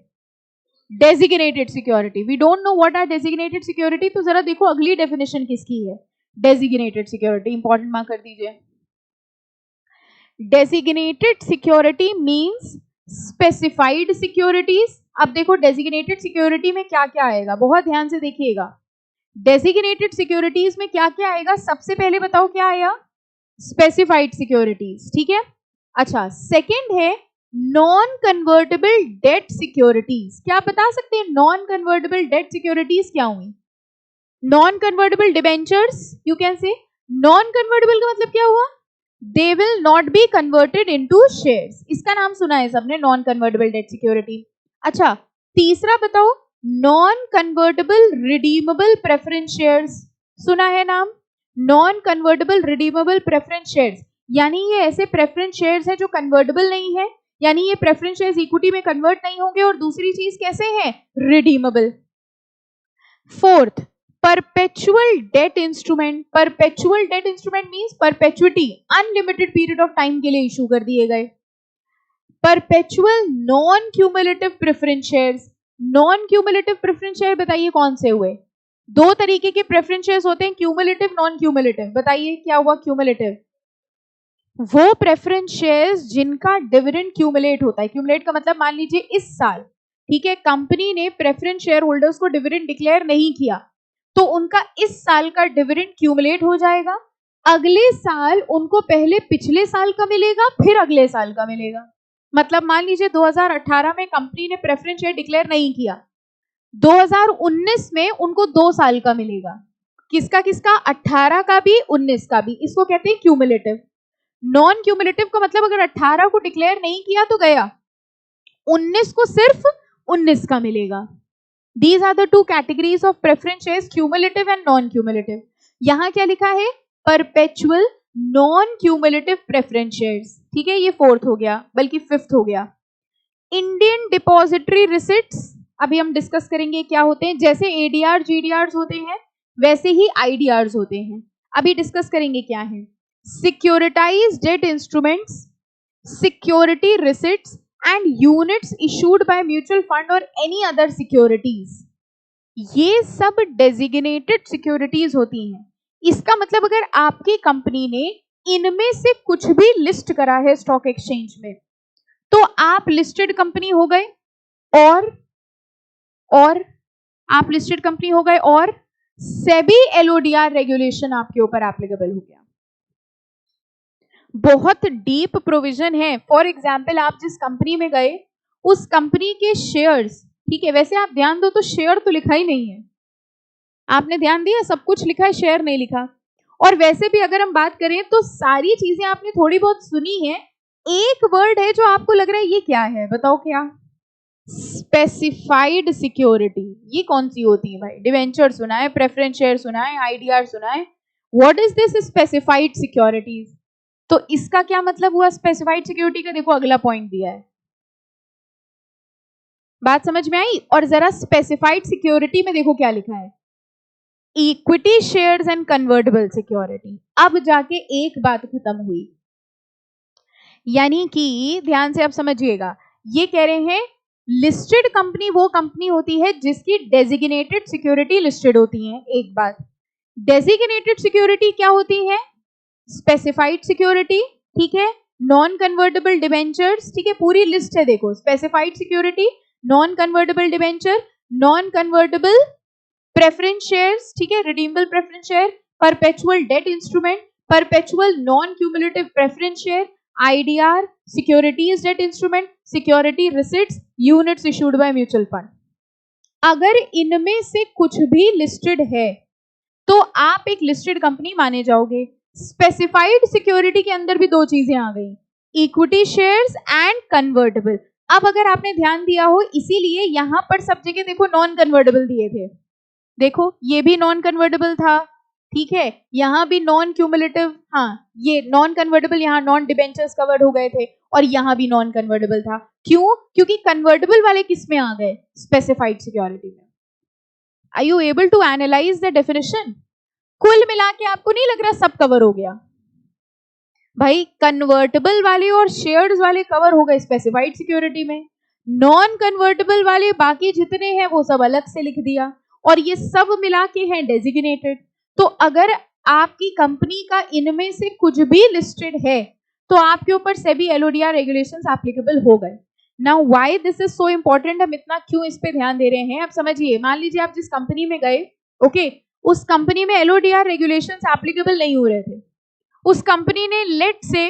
Designated security. We don't know what are designated security. तो जरा देखो अगली डेफिनेशन किसकी है? Designated security. इंपॉर्टेंट मार्क कर दीजिए। Designated security means specified securities. अब देखो डेजिग्नेटेड सिक्योरिटी में क्या क्या आएगा, बहुत ध्यान से देखिएगा। डेजिग्नेटेड सिक्योरिटीज में क्या क्या आएगा? सबसे पहले बताओ क्या आया? स्पेसिफाइड सिक्योरिटीज, ठीक है। अच्छा, सेकंड है नॉन कन्वर्टेबल डेट सिक्योरिटीज। क्या बता सकते हैं नॉन कन्वर्टेबल डेट सिक्योरिटीज क्या हुई? Non convertible debentures, you can say. Non convertible का मतलब क्या हुआ? They will not be converted into shares. इसका नाम सुना है सबने, नॉन कन्वर्टेबल डेट सिक्योरिटी। अच्छा, तीसरा बताओ, non convertible redeemable preference shares, सुना है नाम? Non convertible redeemable preference shares, यानी ये ऐसे प्रेफरेंस शेयर्स है जो कन्वर्टेबल नहीं है, यानी ये प्रेफरेंस शेयर्स इक्विटी में कन्वर्ट नहीं होंगे। और दूसरी चीज कैसे है? Redeemable. Fourth, perpetual debt instrument. Perpetual debt instrument means perpetuity, unlimited period of time के लिए इशू कर दिए गए। Perpetual non cumulative preference shares. Non cumulative preference share बताइए कौन से हुए? दो तरीके के प्रेफरेंस शेयर्स होते हैं, क्यूमुलेटिव, नॉन क्यूमुलेटिव। बताइए क्या हुआ? क्यूमुलेटिव वो प्रेफरेंस शेयर्स जिनका डिविडेंड क्यूमुलेट होता है। क्यूमुलेट का मतलब मान लीजिए इस साल, ठीक है, कंपनी ने प्रेफरेंस शेयर होल्डर्स को डिविडेंड डिक्लेयर नहीं किया, तो उनका इस साल का डिविडेंड क्यूमुलेट हो जाएगा। अगले साल उनको पहले पिछले साल का मिलेगा, फिर अगले साल का मिलेगा। मतलब मान लीजिए 2018 में कंपनी ने प्रेफरेंस शेयर डिक्लेयर नहीं किया, 2019 में उनको 2 साल का मिलेगा। किसका किसका? 18 का भी, 19 का भी। इसको कहते हैं क्यूमुलेटिव। नॉन क्यूमुलेटिव का मतलब अगर 18 को डिक्लेयर नहीं किया तो गया, 19 को सिर्फ 19 का मिलेगा। These are the two categories of preference shares, cumulative and non-cumulative. यहाँ क्या लिखा है? Perpetual non-cumulative preference shares, ठीक है। ये फोर्थ हो गया, बल्कि फिफ्थ हो गया। इंडियन डिपॉजिटरी रिसिट्स, अभी हम डिस्कस करेंगे क्या होते हैं। जैसे एडीआर जीडीआर होते हैं वैसे ही आईडीआर होते हैं, अभी डिस्कस करेंगे क्या है। सिक्योरिटाइज्ड debt instruments, security receipts and units issued by mutual fund or any other securities, ये सब designated securities होती हैं। इसका मतलब अगर आपकी कंपनी ने इनमें से कुछ भी लिस्ट करा है स्टॉक एक्सचेंज में, तो आप लिस्टेड कंपनी हो गए और आप लिस्टेड कंपनी हो गए और सेबी एलओडीआर रेगुलेशन आपके ऊपर एप्लीकेबल हो गया। बहुत डीप प्रोविजन है। फॉर एग्जाम्पल, आप जिस कंपनी में गए उस कंपनी के शेयर्स, ठीक है, वैसे आप ध्यान दो तो शेयर तो लिखा ही नहीं है, आपने ध्यान दिया? सब कुछ लिखा है, शेयर नहीं लिखा। और वैसे भी अगर हम बात करें तो सारी चीजें आपने थोड़ी बहुत सुनी है, एक वर्ड है जो आपको लग रहा है ये क्या है, बताओ क्या? Specified security. ये कौन सी होती है भाई? डिवेंचर सुना है, प्रेफरेंस शेयर सुना है, आईडीआर सुना है। What is this specified securities? तो इसका क्या मतलब हुआ स्पेसिफाइड सिक्योरिटी का? देखो अगला पॉइंट दिया है, बात समझ में आई? और जरा स्पेसिफाइड सिक्योरिटी में देखो क्या लिखा है, equity shares and convertible security. अब जाके एक बात खत्म हुई, यानी कि ध्यान से आप समझिएगा, ये कह रहे हैं लिस्टेड कंपनी वो कंपनी होती है जिसकी डेजिग्नेटेड सिक्योरिटी लिस्टेड होती है। एक बात, डेजिग्नेटेड सिक्योरिटी क्या होती है? स्पेसिफाइड सिक्योरिटी, ठीक है, नॉन कन्वर्टेबल डिबेंचर्स, ठीक है, पूरी लिस्ट है देखो, specified security, non convertible debenture, non convertible preference shares, ठीक है, redeemable preference share, perpetual debt instrument, perpetual non cumulative preference share, IDR, securities debt instrument, security receipts, units issued by mutual fund. अगर इनमें से कुछ भी listed है तो आप एक लिस्टेड कंपनी माने जाओगे। स्पेसिफाइड सिक्योरिटी के अंदर भी दो चीजें आ गई, इक्विटी शेयर्स एंड कन्वर्टेबल। अब अगर आपने ध्यान दिया हो, इसीलिए यहां पर सब जगह देखो नॉन कन्वर्टेबल दिए थे, देखो ये भी नॉन कन्वर्टेबल था, ठीक है, यहां भी नॉन क्यूमुलेटिव, हाँ ये नॉन कन्वर्टेबल, यहाँ नॉन डिबेंचर्स कवर्ड हो गए थे, और यहां भी नॉन कन्वर्टेबल था। क्यों? क्योंकि कन्वर्टेबल वाले किस में आ गए? स्पेसिफाइड सिक्योरिटी में। Are you able to analyse the definition? कुल मिला के आपको नहीं लग रहा सब कवर हो गया? भाई कन्वर्टेबल वाले और शेयर्स वाले कवर हो गए स्पेसिफाइड सिक्योरिटी में, नॉन कन्वर्टेबल वाले बाकी जितने हैं वो सब अलग से लिख दिया, और ये सब मिला के हैं डेजिग्नेटेड। तो अगर आपकी कंपनी का इनमें से कुछ भी लिस्टेड है तो आपके ऊपर सेबी LODR रेगुलेशंस एप्लीकेबल हो गए। Now why this is so important, हम इतना क्यों इस पे ध्यान दे रहे हैं? अब समझिए, मान लीजिए आप जिस कंपनी में गए, ओके, उस कंपनी में LODR रेगुलेशंस एप्लीकेबल नहीं हो रहे थे, उस कंपनी ने लेट से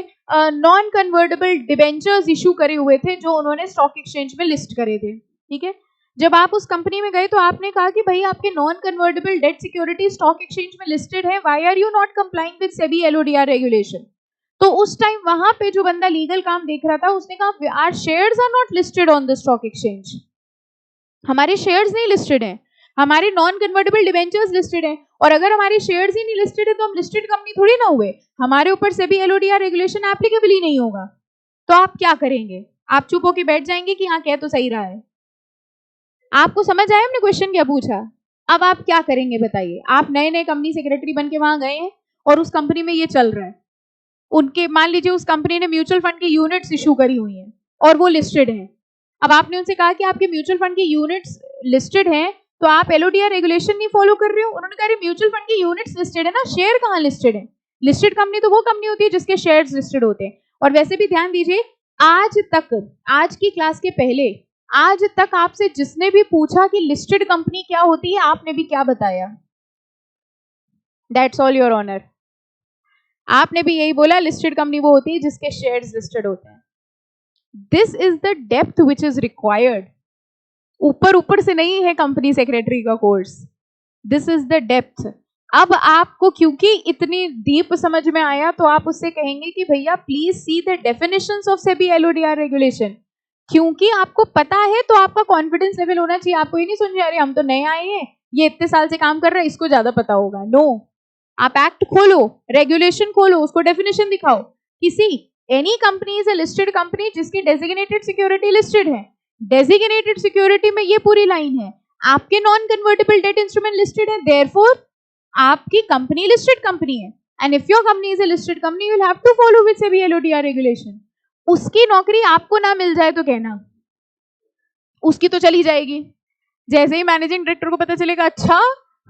नॉन कन्वर्टेबल डिबेंचर्स इशू करे हुए थे जो उन्होंने स्टॉक एक्सचेंज में लिस्ट करे थे, ठीक है। जब आप उस कंपनी में गए तो आपने कहा कि भाई आपके non convertible debt security stock exchange में लिस्टेड है, why are you not complying with SEBI LODR regulation? तो उस टाइम वहां पे जो बंदा लीगल काम देख रहा था उसने कहा our shares are not listed on the stock exchange, हमारे शेयर्स नहीं लिस्टेड हैं, हमारे नॉन कन्वर्टेबल डिबेंचर्स लिस्टेड हैं, और अगर हमारे शेयर्स ही नहीं लिस्टेड है तो हम लिस्टेड कंपनी थोड़ी ना हुए, हमारे ऊपर सेबी LODR रेगुलेशन एप्लीकेबल ही नहीं होगा। तो आप क्या करेंगे? आप चुप होके बैठ जाएंगे कि हाँ कह तो सही रहा है? आपको समझ आया हमने क्वेश्चन क्या पूछा? अब आप क्या करेंगे बताइए? आप नए नए कंपनी सेक्रेटरी बन के वहां गए हैं और उस कंपनी में ये चल रहा है, उनके मान लीजिए उस कंपनी ने म्यूचुअल फंड की यूनिट्स इशू करी हुई हैं और वो लिस्टेड हैं। अब आपने उनसे कहा कि आपके म्यूचुअल फंड की यूनिट्स लिस्टेड हैं तो आप LODR रेगुलेशन नहीं फॉलो कर रहे हो। उन्होंने कहा म्यूचुअल फंड की यूनिट्स लिस्टेड है ना, शेयर कहाँ लिस्टेड है? लिस्टेड कंपनी तो वो कंपनी होती है जिसके शेयर्स लिस्टेड होते हैं। और वैसे भी ध्यान दीजिए, आज तक, आज की क्लास के पहले, आज तक आपसे जिसने भी पूछा कि लिस्टेड कंपनी क्या होती है, आपने भी क्या बताया? दैट्स ऑल योर ऑनर, आपने भी यही बोला, लिस्टेड कंपनी वो होती है जिसके शेयर्स लिस्टेड होते हैं। This is the depth which is required. ऊपर ऊपर से नहीं है कंपनी सेक्रेटरी का course, this is the depth. अब आपको क्योंकि इतनी डीप समझ में आया तो आप उससे कहेंगे कि भैया please see the definitions of SEBI LODR regulation. क्योंकि आपको पता है तो आपका कॉन्फिडेंस लेवल होना चाहिए। आपको ये नहीं समझ अरे हम तो नए आए हैं, ये इतने साल से काम कर रहा है, इसको ज्यादा पता होगा। नो, आप एक्ट खोलो, रेगुलेशन खोलो, उसको डेफिनेशन दिखाओ। किसी any company is a listed company जिसकी डेजिग्नेटेड सिक्योरिटी लिस्टेड है। डेजिग्नेटेड सिक्योरिटी में ये पूरी लाइन है, आपके non convertible debt instrument listed है, देयरफॉर आपकी कंपनी लिस्टेड कंपनी है, and if your company is a listed company you will have to follow with SEBI LODR regulation. उसकी नौकरी आपको ना मिल जाए तो कहना, उसकी तो चली जाएगी। जैसे ही मैनेजिंग डायरेक्टर को पता चलेगा अच्छा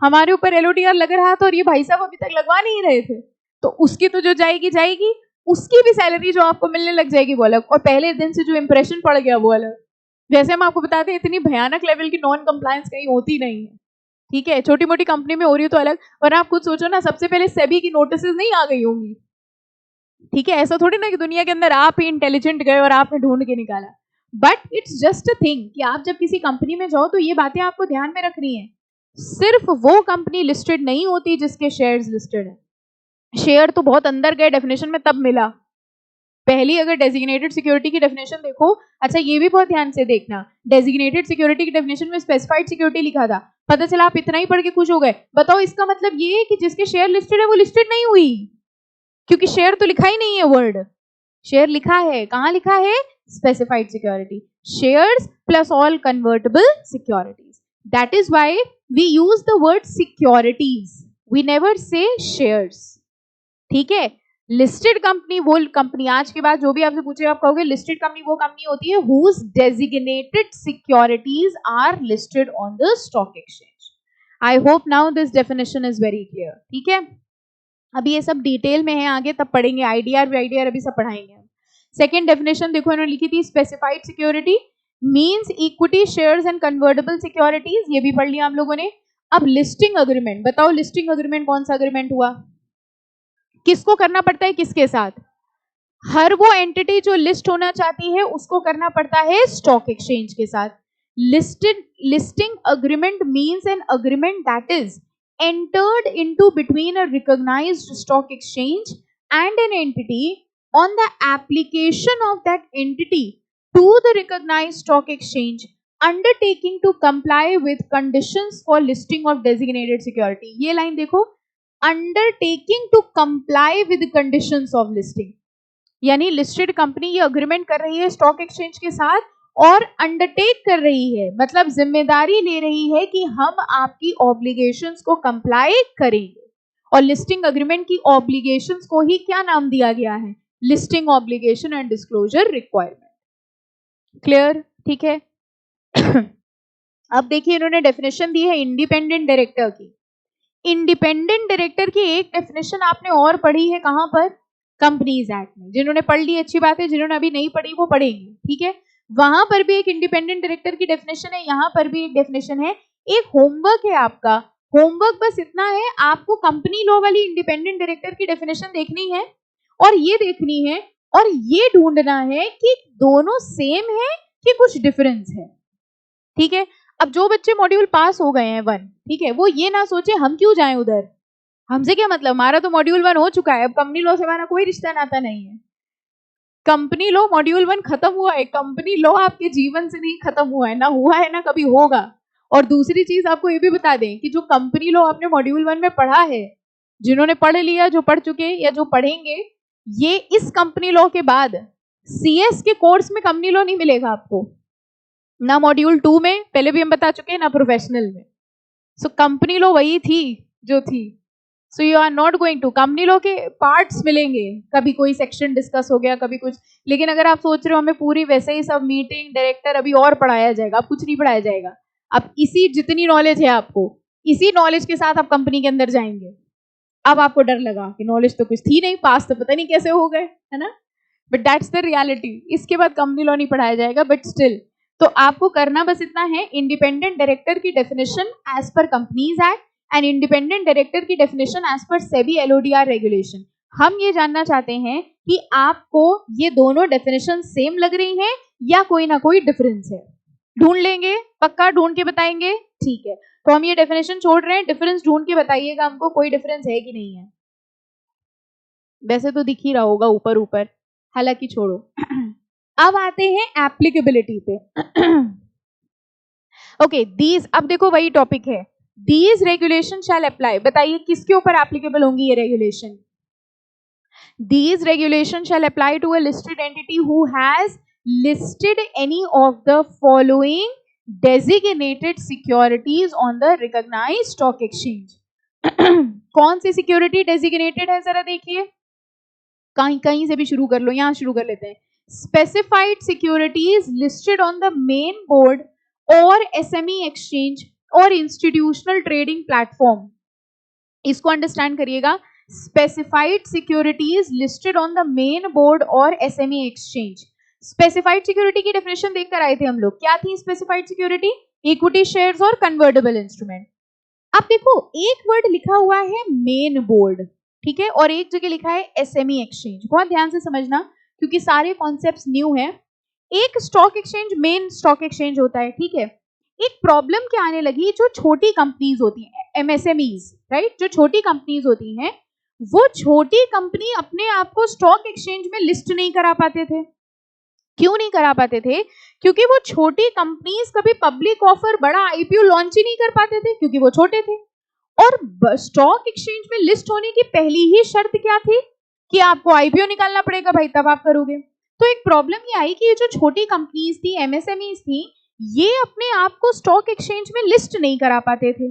हमारे ऊपर LODR लग रहा था और ये भाई साहब अभी तक लगवा नहीं रहे थे, तो उसकी तो जो जाएगी जाएगी, उसकी भी सैलरी जो आपको मिलने लग जाएगी वो अलग, और पहले दिन से जो इंप्रेशन पड़ गया वो अलग। जैसे हम आपको बताते हैं इतनी भयानक लेवल की नॉन कंप्लायंस कहीं होती नहीं है, ठीक है, छोटी मोटी कंपनी में हो रही हो तो अलग, और आप खुद सोचो ना, सबसे पहले सेबी की नोटिस नहीं आ गई होंगी, ठीक है, ऐसा थोड़ी ना कि दुनिया के अंदर आप ही इंटेलिजेंट गए और आपने ढूंढ के निकाला। But it's just a thing कि आप जब किसी कंपनी में जाओ तो ये बातें आपको ध्यान में रखनी है। सिर्फ वो कंपनी लिस्टेड नहीं होती जिसके शेयर्स लिस्टेड है। शेयर तो बहुत अंदर गए डेफिनेशन में तब मिला। पहली अगर डेजिग्नेटेड सिक्योरिटी की डेफिनेशन देखो, अच्छा ये भी बहुत ध्यान से देखना, डेजिग्नेटेड सिक्योरिटी की डेफिनेशन में स्पेसिफाइड सिक्योरिटी लिखा था, पता चला आप इतना ही पढ़ के खुश हो गए। बताओ इसका मतलब ये है कि जिसके शेयर लिस्टेड है वो लिस्टेड नहीं हुई, क्योंकि शेयर तो लिखा ही नहीं है, वर्ड शेयर लिखा है, कहां लिखा है? Specified security, shares plus all convertible securities. That is why we use the word securities, we never say shares, ठीक है। लिस्टेड कंपनी वो कंपनी, आज के बाद जो भी आपसे पूछे आप कहोगे लिस्टेड कंपनी वो कंपनी होती है whose designated securities are listed on the stock exchange. I hope now this definition is very clear. ठीक है, अभी ये सब डिटेल में है, आगे तब पढ़ेंगे, आईडीआर वीआईडीआर अभी सब पढ़ाएंगे हम। सेकेंड डेफिनेशन देखो इन्होंने लिखी थी, specified security means equity shares and convertible securities, ये भी पढ़ लिया हम लोगों ने। अब लिस्टिंग अग्रीमेंट, बताओ लिस्टिंग अग्रीमेंट कौन सा अग्रीमेंट हुआ, किसको करना पड़ता है किसके साथ, हर वो एंटिटी जो लिस्ट होना चाहती है उसको करना पड़ता है स्टॉक एक्सचेंज के साथ। Listing agreement means an agreement that is entered into between a recognized stock exchange and an entity on the application of that entity to the recognized stock exchange undertaking to comply with conditions for listing of designated security. ये line देखो, undertaking to comply with the conditions of listing, यानी listed company ये agreement कर रही है stock exchange के साथ और अंडरटेक कर रही है, मतलब जिम्मेदारी ले रही है कि हम आपकी ऑब्लिगेशंस को कंप्लाई करेंगे। और लिस्टिंग अग्रीमेंट की ऑब्लिगेशंस को ही क्या नाम दिया गया है, listing obligation and disclosure requirement. Clear, ठीक है। अब देखिए इन्होंने डेफिनेशन दी है इंडिपेंडेंट डायरेक्टर की। इंडिपेंडेंट डायरेक्टर की एक डेफिनेशन आपने और पढ़ी है कहां पर, कंपनीज एक्ट में। जिन्होंने पढ़ ली अच्छी बात है, जिन्होंने अभी नहीं पढ़ी वो पढ़ेंगे, ठीक है। वहां पर भी एक इंडिपेंडेंट डायरेक्टर की डेफिनेशन है, यहां पर भी एक डेफिनेशन है। एक होमवर्क है आपका, होमवर्क बस इतना है, आपको कंपनी लॉ वाली इंडिपेंडेंट डायरेक्टर की डेफिनेशन देखनी है और ये देखनी है और ये ढूंढना है कि दोनों सेम है कि कुछ डिफरेंस है, ठीक है। अब जो बच्चे मॉड्यूल पास हो गए हैं 1, ठीक है, वो ये ना सोचे हम क्यों जाएं उधर, हमसे क्या मतलब, हमारा तो मॉड्यूल 1 हो चुका है, अब कंपनी लॉ से हमारा कोई रिश्ता नाता नहीं है। कंपनी लॉ मॉड्यूल 1 खत्म हुआ है, कंपनी लॉ आपके जीवन से नहीं खत्म हुआ है, ना हुआ है ना कभी होगा। और दूसरी चीज आपको ये भी बता दें कि जो कंपनी लॉ आपने मॉड्यूल 1 में पढ़ा है, जिन्होंने पढ़ लिया, जो पढ़ चुके या जो पढ़ेंगे, ये इस कंपनी लॉ के बाद सीएस के कोर्स में कंपनी लॉ नहीं मिलेगा आपको, ना मॉड्यूल 2 में, पहले भी हम बता चुके हैं, ना प्रोफेशनल में। सो कंपनी लॉ वही थी जो थी। So you are not going to, company law के पार्ट्स मिलेंगे, कभी कोई सेक्शन डिस्कस हो गया, कभी कुछ, लेकिन अगर आप सोच रहे हो हमें पूरी वैसे ही सब मीटिंग डायरेक्टर अभी और पढ़ाया जाएगा, अब कुछ नहीं पढ़ाया जाएगा। अब इसी जितनी नॉलेज है आपको, इसी नॉलेज के साथ आप कंपनी के अंदर जाएंगे। अब आपको डर लगा कि नॉलेज तो कुछ थी नहीं, पास तो पता नहीं कैसे हो गए, है ना, बट दैट्स द रियलिटी। इसके बाद कंपनी लॉ नहीं पढ़ाया जाएगा, बट स्टिल तो आपको करना बस इतना है, इंडिपेंडेंट डायरेक्टर की definition as per companies act and independent director की definition as per SEBI LODR regulation. हम ये जानना चाहते हैं कि आपको ये दोनों डेफिनेशन सेम लग रही हैं या कोई ना कोई डिफरेंस है। ढूंढ लेंगे, पक्का ढूंढ के बताएंगे, ठीक है। तो हम ये डेफिनेशन छोड़ रहे हैं, डिफरेंस ढूंढ के बताइएगा हमको कोई डिफरेंस है कि नहीं है। वैसे तो दिख ही रहा होगा ऊपर ऊपर, हालांकि छोड़ो। अब आते हैं एप्लीकेबिलिटी पे। ओके, दीज, अब देखो वही टॉपिक है, दीज रेगुलेशन शैल अप्लाई। बताइए किसके ऊपर एप्लीकेबल होंगी ये रेगुलेशन। These regulation shall apply to a listed entity who has listed any of the following designated securities on the recognised stock exchange. कौन सी सिक्योरिटी डेजिग्नेटेड है जरा देखिए, कहीं से भी शुरू कर लो, यहां शुरू कर लेते हैं। Specified securities listed on the main board और एसएमई एक्सचेंज और इंस्टीट्यूशनल ट्रेडिंग प्लेटफॉर्म। इसको अंडरस्टैंड करिएगा, specified securities listed on the main board और एसएमई एक्सचेंज। स्पेसिफाइड सिक्योरिटी की डेफिनेशन देखकर आए थे हम लोग, क्या थी स्पेसिफाइड सिक्योरिटी, इक्विटी शेयर्स और कन्वर्टेबल इंस्ट्रूमेंट। अब देखो एक वर्ड लिखा हुआ है मेन बोर्ड, ठीक है, और एक जगह लिखा है एसएमई एक्सचेंज। बहुत ध्यान से समझना क्योंकि सारे कॉन्सेप्ट्स न्यू हैं। एक stock exchange main stock exchange होता है, ठीक है। एक प्रॉब्लम क्या आने लगी, जो छोटी कंपनीज होती हैं, एमएसएमईज, राइट, जो छोटी कंपनीज होती हैं, वो छोटी कंपनी अपने आप को स्टॉक एक्सचेंज में लिस्ट नहीं करा पाते थे। क्यों नहीं करा पाते थे, क्योंकि वो छोटी कंपनीज कभी पब्लिक ऑफर, बड़ा आईपीओ लॉन्च ही नहीं कर पाते थे, क्योंकि वो छोटे थे। और स्टॉक एक्सचेंज में लिस्ट होने की पहली ही शर्त क्या थी कि आपको आईपीओ निकालना पड़ेगा भाई, तब आप करोगे। तो एक प्रॉब्लम ये आई कि ये जो छोटी कंपनीज थी, एमएसएमईज थी, ये अपने आप को स्टॉक एक्सचेंज में लिस्ट नहीं करा पाते थे।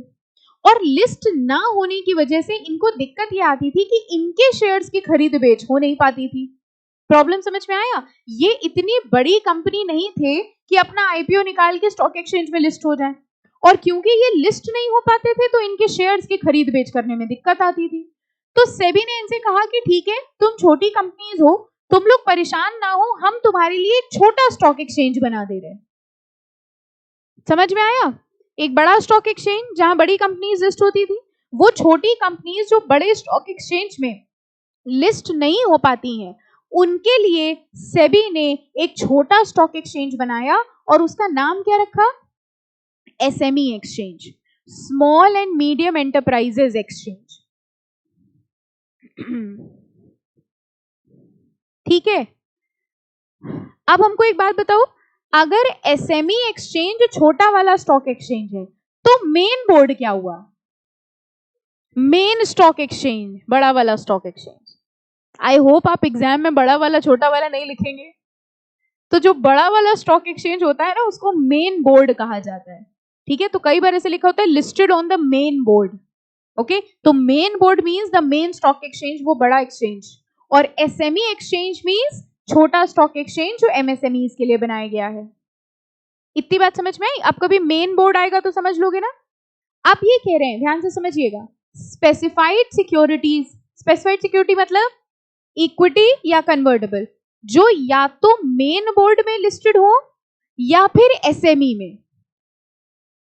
और लिस्ट ना होने की वजह से इनको दिक्कत ये आती थी कि इनके शेयर्स की खरीद बेच हो नहीं पाती थी। प्रॉब्लम समझ में आया? ये इतनी बड़ी कंपनी नहीं थे कि अपना आईपीओ निकाल के स्टॉक एक्सचेंज में लिस्ट हो जाए, और क्योंकि ये लिस्ट नहीं हो पाते थे तो इनके शेयर्स की खरीद बेच करने में दिक्कत आती थी। तो सेबी ने इनसे कहा कि ठीक है, तुम छोटी कंपनीज हो, तुम लोग परेशान ना हो, हम तुम्हारे लिए एक छोटा स्टॉक एक्सचेंज बना दे रहे हैं। समझ में आया? एक बड़ा स्टॉक एक्सचेंज जहां बड़ी कंपनीज लिस्ट होती थी, वो छोटी कंपनीज जो बड़े स्टॉक एक्सचेंज में लिस्ट नहीं हो पाती हैं, उनके लिए सेबी ने एक छोटा स्टॉक एक्सचेंज बनाया और उसका नाम क्या रखा? SME exchange, small and medium enterprises exchange. ठीक है, अब हमको एक बात बताओ, अगर एसएमई एक्सचेंज छोटा वाला स्टॉक एक्सचेंज है तो मेन बोर्ड क्या हुआ? मेन स्टॉक एक्सचेंज, बड़ा वाला स्टॉक एक्सचेंज। आई होप आप एग्जाम में बड़ा वाला छोटा वाला नहीं लिखेंगे। तो जो बड़ा वाला स्टॉक एक्सचेंज होता है ना, उसको मेन बोर्ड कहा जाता है। ठीक है, तो कई बार ऐसे लिखा होता है listed on the main board. Okay, तो main board means the main stock exchange, वो बड़ा एक्सचेंज, और एसएमई एक्सचेंज मींस छोटा स्टॉक एक्सचेंज जो एमएसएमईज के लिए बनाया गया है। इतनी बात समझ में आई? अब कभी मेन बोर्ड आएगा तो समझ लोगे ना। आप ये कह रहे हैं, ध्यान से समझिएगा, स्पेसिफाइड सिक्योरिटीज, स्पेसिफाइड सिक्योरिटी मतलब इक्विटी या कन्वर्टेबल, जो या तो मेन बोर्ड में लिस्टेड हो या फिर एसएमई में।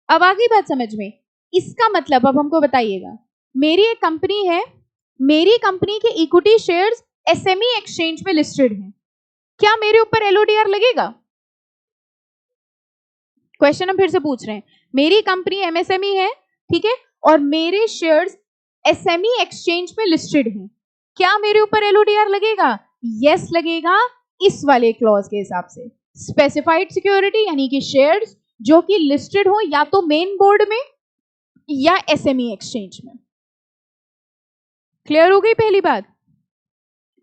अब आ गई बात समझ में? इसका मतलब अब हमको बताइएगा, मेरी एक कंपनी है, मेरी कंपनी के इक्विटी शेयर्स एसएमई एक्सचेंज में लिस्टेड हैं, क्या मेरे ऊपर एलओडीआर लगेगा? क्वेश्चन हम फिर से पूछ रहे हैं, मेरी कंपनी एमएसएमई है, ठीक है, और मेरे शेयर्स एसएमई एक्सचेंज में लिस्टेड हैं, क्या मेरे ऊपर एलओडीआर लगेगा? यस लगेगा, इस वाले क्लॉज के हिसाब से। स्पेसिफाइड सिक्योरिटी यानी कि शेयर्स जो कि लिस्टेड हो या तो मेन बोर्ड में या एसएमई एक्सचेंज में। क्लियर हो गई पहली बात?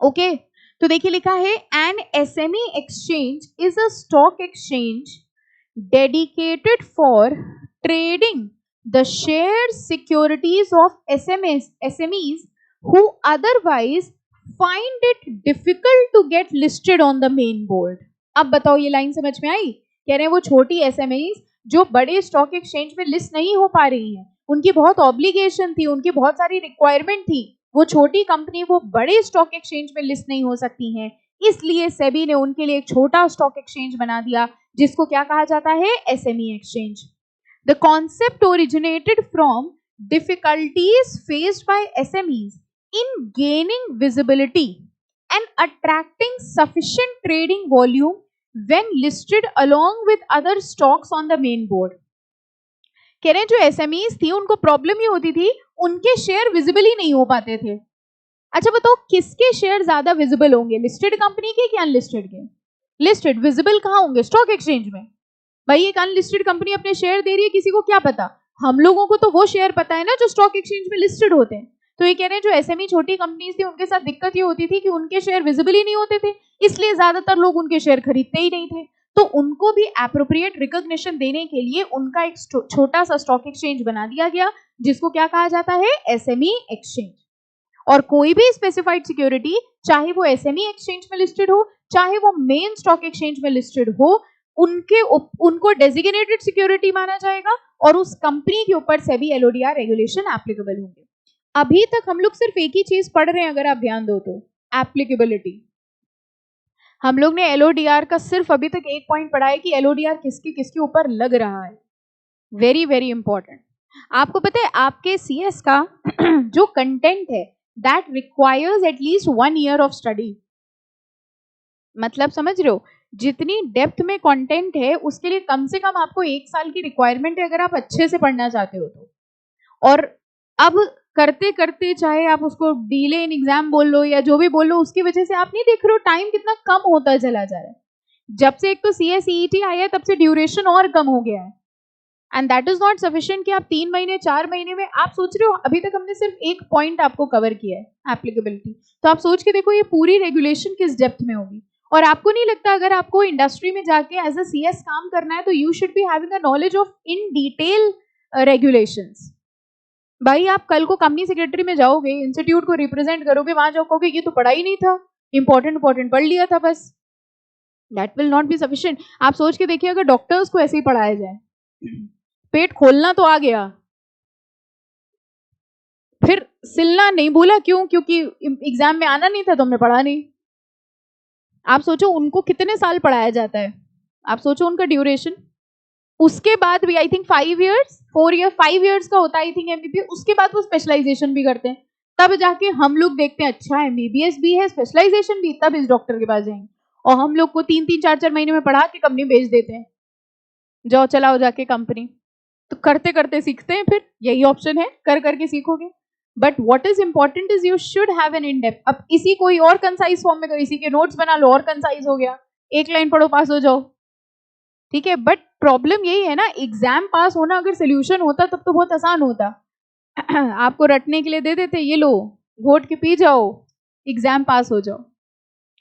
ओके, तो देखिए लिखा है, N SME exchange is a stock exchange dedicated for trading the shared securities of SMEs who otherwise find it difficult to get listed on the main board। अब बताओ ये लाइन समझ में आई? कह रहे हैं वो छोटी SMEs जो बड़े स्टॉक एक्सचेंज में लिस्ट नहीं हो पा रही हैं, उनकी बहुत ऑब्लिगेशन थी, उनकी बहुत सारी रिक्वायरमेंट थी, वो छोटी कंपनी वो बड़े स्टॉक एक्सचेंज में लिस्ट नहीं हो सकती हैं, इसलिए सेबी ने उनके लिए एक छोटा स्टॉक एक्सचेंज बना दिया जिसको क्या कहा जाता है? SME exchange. The concept originated from difficulties faced by SMEs in gaining visibility and attracting sufficient trading volume when listed along with other stocks on the main board। कह रहे हैं जो SMEs थी उनको प्रॉब्लम ये होती थी, उनके शेयर विजिबल ही नहीं हो पाते थे। अच्छा बताओ किसके शेयर ज्यादा विजिबल होंगे, लिस्टेड कंपनी के कि अनलिस्टेड के? लिस्टेड। विजिबल कहाँ होंगे? स्टॉक एक्सचेंज में। भाई एक अनलिस्टेड कंपनी अपने शेयर दे रही है, किसी को क्या पता? हम लोगों को तो वो शेयर पता है ना जो स्टॉक एक्सचेंज में लिस्टेड होते हैं। तो ये कह रहे हैं जो एसएमई छोटी कंपनीज थी उनके साथ दिक्कत ये होती थी कि उनके शेयर विजिबल ही नहीं होते थे, इसलिए ज्यादातर लोग उनके शेयर खरीदते ही नहीं थे। तो उनको भी एप्रोप्रिएट रिकॉग्निशन देने के लिए उनका एक छोटा सा स्टॉक एक्सचेंज बना दिया गया जिसको क्या कहा जाता है? SME exchange. और कोई भी स्पेसिफाइड सिक्योरिटी, चाहे वो एसएमई एक्सचेंज में लिस्टेड हो चाहे वो मेन स्टॉक एक्सचेंज में लिस्टेड हो, उनको डेजिग्नेटेड सिक्योरिटी माना जाएगा और उस कंपनी के ऊपर सेबी एलओडीआर रेगुलेशन एप्लीकेबल होंगे। अभी तक हम लोग सिर्फ एक ही चीज पढ़ रहे हैं, अगर आप ध्यान दो तो, एप्लीकेबिलिटी। हम लोग ने एलओडीआर का सिर्फ अभी तक एक पॉइंट पढ़ा है कि एलओडीआर किसके ऊपर लग रहा है। Very very important. आपको पता है आपके सीएस का जो कंटेंट है that requires at least 1 year of study. मतलब समझ रहे हो, जितनी डेप्थ में कंटेंट है उसके लिए कम से कम आपको 1 साल की रिक्वायरमेंट है अगर आप अच्छे से पढ़ना चाहते हो तो। और अब करते करते चाहे आप उसको डिले इन एग्जाम बोल लो या जो भी बोल लो, उसकी वजह से आप नहीं देख रहे हो टाइम कितना कम होता चला जा रहा है। जब से एक तो सीएसईटी आया है तब से ड्यूरेशन और कम हो गया है, and that is not sufficient कि आप 3 महीने 4 महीने में, आप सोच रहे हो अभी तक हमने सिर्फ एक पॉइंट आपको कवर किया है एप्लीकेबिलिटी, तो आप सोच के देखो ये पूरी रेगुलेशन किस डेप्थ में होगी। और आपको नहीं लगता अगर आपको इंडस्ट्री में जाके एज अ सीएस काम करना है तो you should be having a knowledge of in detail regulations. भाई आप कल को कंपनी सेक्रेटरी में जाओगे, इंस्टीट्यूट को रिप्रेजेंट करोगे, वहां जाओ कहोगे ये तो पढ़ा ही नहीं था, इंपॉर्टेंट पढ़ लिया था बस, that will not be sufficient. आप सोच के देखिए अगर डॉक्टर्स को ऐसे ही पढ़ाया जाए, पेट खोलना तो आ गया, फिर सिलना नहीं बोला, क्यों? क्योंकि एग्जाम में आना नहीं था तो हमने पढ़ा नहीं। आप सोचो उनको कितने साल पढ़ाया जाता है, आप सोचो उनका ड्यूरेशन। उसके बाद भी आई थिंक 5 years 5 years का होता है आई थिंक एमबीबीएस, उसके बाद वो स्पेशलाइजेशन भी करते हैं, तब जाके हम लोग देखते हैं अच्छा एमबीबीएस भी है स्पेशलाइजेशन भी, तब इस डॉक्टर के पास जाएंगे। और हम लोग को 3-3 4-4 महीने में पढ़ा के कंपनी भेज देते हैं, जाओ चलाओ जाके कंपनी। तो करते करते सीखते हैं, फिर यही ऑप्शन है, कर करके सीखोगे। But what is important is you should have an in depth. अब इसी कोई और कंसाइज फॉर्म में करो, इसी के नोट्स बना लो और कंसाइज हो गया, एक लाइन पढ़ो पास हो जाओ, ठीक है। बट प्रॉब्लम यही है ना, एग्जाम पास होना अगर सोल्यूशन होता तब तो बहुत आसान होता। आपको रटने के लिए दे देते, ये लो घोट के पी जाओ, एग्जाम पास हो जाओ।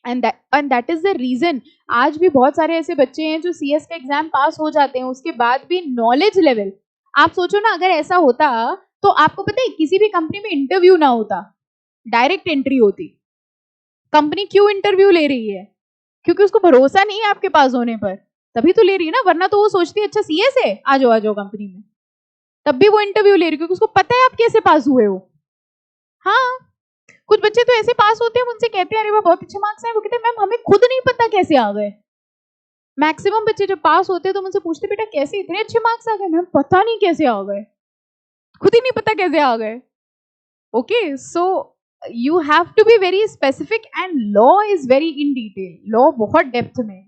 And that is the reason आज भी बहुत सारे ऐसे बच्चे हैं जो सीएस का एग्जाम पास हो जाते हैं, उसके बाद भी नॉलेज लेवल, आप सोचो ना अगर ऐसा होता तो आपको पता है किसी भी कंपनी में इंटरव्यू ना होता, डायरेक्ट एंट्री होती। कंपनी क्यों इंटरव्यू ले रही है? क्योंकि उसको भरोसा नहीं है आपके पास होने पर, तभी तो ले रही है ना, वरना तो वो सोचती है अच्छा सीएस है आ जाओ कंपनी में, तब भी वो इंटरव्यू ले रही है क्योंकि उसको पता है आप कैसे पास हुए हो। हाँ, कुछ बच्चे तो ऐसे पास होते हैं, उनसे कहते हैं अरे वाह बहुत अच्छे मार्क्स हैं, वो कहते हैं मैम हमें खुद नहीं पता कैसे आ गए। मैक्सिमम बच्चे जब पास होते हैं तो मुझसे पूछते बेटा कैसे इतने अच्छे मार्क्स आ गए? मैम पता नहीं कैसे आ गए, खुद ही नहीं पता कैसे आ गए। Okay, so you have to be very specific and law is very in detail, law बहुत डेप्थ में है,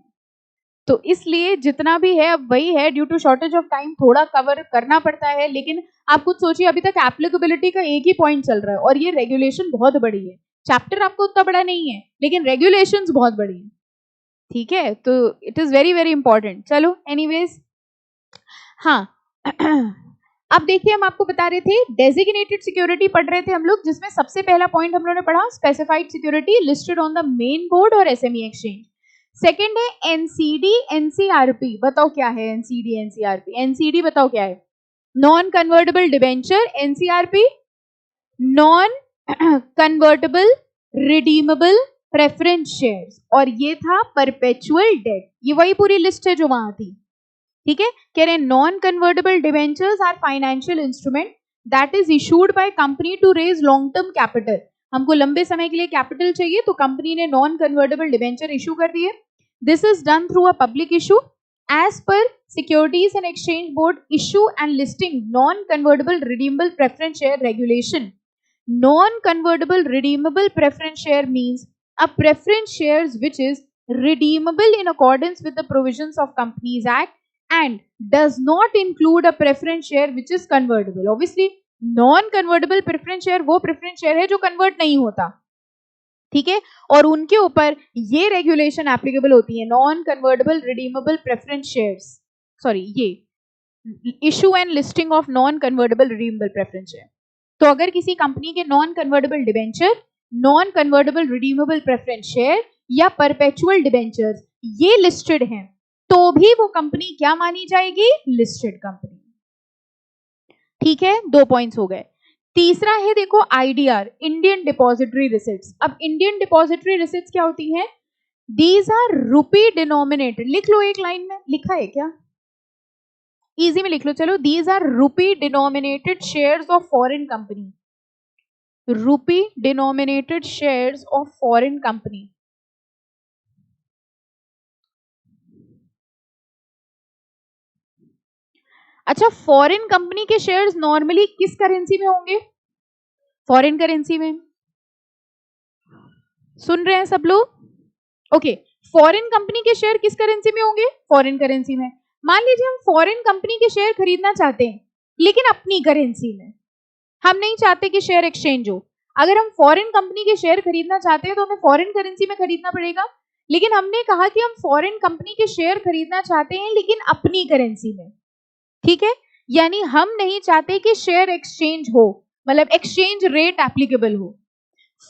तो इसलिए जितना भी है अब वही है, due to shortage of time थोड़ा कवर करना पड़ता है। लेकिन आप खुद सोचिए अभी तक एप्लीकेबिलिटी का एक ही पॉइंट चल रहा है और ये रेगुलेशन बहुत बड़ी है, चैप्टर आपको उतना बड़ा नहीं है लेकिन रेगुलेशंस बहुत बड़ी है, ठीक है। तो it is very very important. चलो एनीवेज, हाँ अब देखिए हम आपको बता रहे थे डेजिग्नेटेड सिक्योरिटी पढ़ रहे थे हम लोग, जिसमें सबसे पहला पॉइंट हम लोगों ने पढ़ा specified security listed on the main board और एसएमई एक्सचेंज। सेकंड है एनसीडी एनसीआरपी, बताओ क्या है एनसीडी एनसीआरपी? एनसीडी बताओ क्या है? Non convertible debenture, NCRP non convertible redeemable preference shares, और ये था परपेचुअल डेट, ये वही पूरी लिस्ट है जो वहां थी, ठीक है। कह रहे non convertible debentures are financial instrument that is issued by company to raise long term capital, हमको लंबे समय के लिए कैपिटल चाहिए तो कंपनी ने नॉन कन्वर्टेबल डिबेंचर इशू कर दिए। This is done through a public issue as per securities and exchange board issue and listing non convertible redeemable preference share regulation. Non convertible redeemable preference share means a preference shares which is redeemable in accordance with the provisions of Companies Act and does not include a preference share which is convertible. Obviously non convertible preference share वो preference share है जो convert नहीं होता, ठीक है, और उनके ऊपर ये रेगुलेशन एप्लीकेबल होती है, non convertible redeemable preference shares, sorry ये issue and listing of non convertible redeemable preference share. तो अगर किसी कंपनी के non convertible debenture, non convertible redeemable preference share या परपेचुअल डिबेंचर्स ये लिस्टेड हैं तो भी वो कंपनी क्या मानी जाएगी? लिस्टेड कंपनी, ठीक है। 2 पॉइंट्स हो गए। तीसरा है देखो आईडीआर, इंडियन डिपॉजिटरी रिसिट्स। अब इंडियन डिपॉजिटरी रिसिट्स क्या होती है? दीज आर रुपी डिनोमिनेटेड, लिख लो एक लाइन में, लिखा है क्या? इजी में लिख लो चलो, these are rupee denominated shares of foreign company, rupee denominated shares of foreign company. अच्छा, फॉरेन कंपनी के शेयर्स नॉर्मली किस करेंसी में होंगे? फॉरेन करेंसी में। सुन रहे हैं सब लोग? ओके, फॉरेन कंपनी के शेयर किस करेंसी में होंगे? फॉरेन करेंसी में। मान लीजिए हम फॉरेन कंपनी के शेयर खरीदना चाहते हैं लेकिन अपनी करेंसी में, हम नहीं चाहते कि शेयर एक्सचेंज हो। अगर हम फॉरेन कंपनी के शेयर खरीदना चाहते हैं तो हमें फॉरेन करेंसी में खरीदना पड़ेगा, लेकिन हमने कहा कि हम फॉरेन कंपनी के शेयर खरीदना चाहते हैं लेकिन अपनी करेंसी में, ठीक है। यानी हम नहीं चाहते कि शेयर एक्सचेंज हो, मतलब एक्सचेंज रेट एप्लीकेबल हो।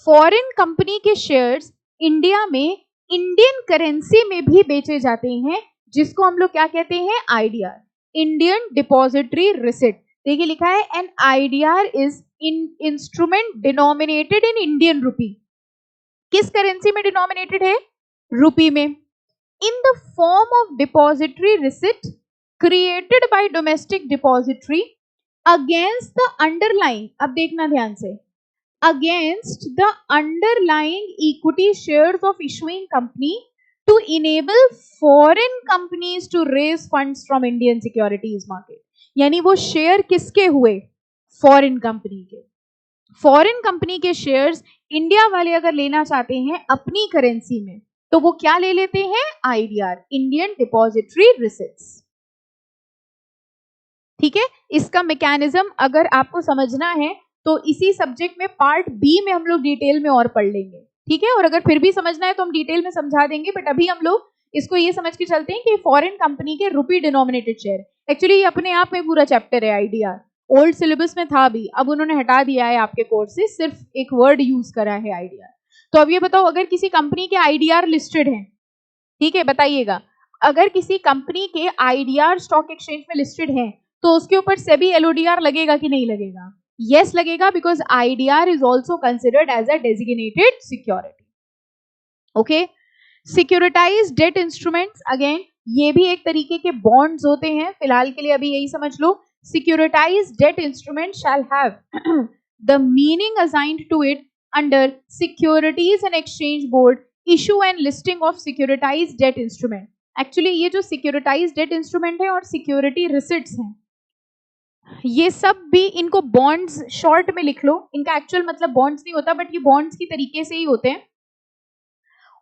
फॉरेन कंपनी के शेयर्स इंडिया में इंडियन करेंसी में भी बेचे जाते हैं, जिसको हम लोग क्या कहते हैं? IDR, Indian depository receipt. देखिए लिखा है an IDR is instrument denominated in Indian rupee. किस करेंसी में डिनोमिनेटेड है? रूपी में। In the form of depository receipt created by domestic depository against the underlying, अब देखना ध्यान से, against the underlying equity shares of issuing company to enable foreign companies to raise funds from Indian securities market। यानी वो share किसके हुए? Foreign company के। Foreign company के शेयर्स इंडिया वाले अगर लेना चाहते हैं अपनी करेंसी में तो वो क्या ले लेते हैं? IDR, Indian depository receipts. ठीक है, इसका मैकेनिज्म अगर आपको समझना है तो इसी सब्जेक्ट में पार्ट बी में हम लोग डिटेल में और पढ़ लेंगे। ठीक है, और अगर फिर भी समझना है तो हम डिटेल में समझा देंगे, बट अभी हम लोग इसको ये समझ के चलते हैं कि फॉरेन कंपनी के रुपी डिनोमिनेटेड शेयर, एक्चुअली ये अपने आप में पूरा चैप्टर है आईडीआर, ओल्ड सिलेबस में था भी, अब उन्होंने हटा दिया है आपके कोर्स से, सिर्फ एक वर्ड यूज करा है आईडीआर। तो अब ये बताओ, अगर किसी कंपनी के आईडीआर लिस्टेड है, ठीक है बताइएगा, अगर किसी कंपनी के आईडीआर स्टॉक एक्सचेंज में लिस्टेड है तो उसके ऊपर सेबी एलओडीआर लगेगा कि नहीं लगेगा? यस लगेगा, because IDR is also considered as a designated security. Okay, securitise debt instruments, again ये भी एक तरीके के बॉन्ड्स होते हैं, फिलहाल के लिए अभी यही समझ लो। Securitised debt instrument shall have the meaning assigned to it under securities and exchange board issue and listing of securitised debt instrument. Actually ये जो सिक्योरिटाइज डेट इंस्ट्रूमेंट है और सिक्योरिटी रिसिट्स हैं, ये सब भी इनको बॉन्ड्स शॉर्ट में लिख लो, इनका एक्चुअल मतलब बॉन्ड्स नहीं होता, बट ये बॉन्ड्स की तरीके से ही होते हैं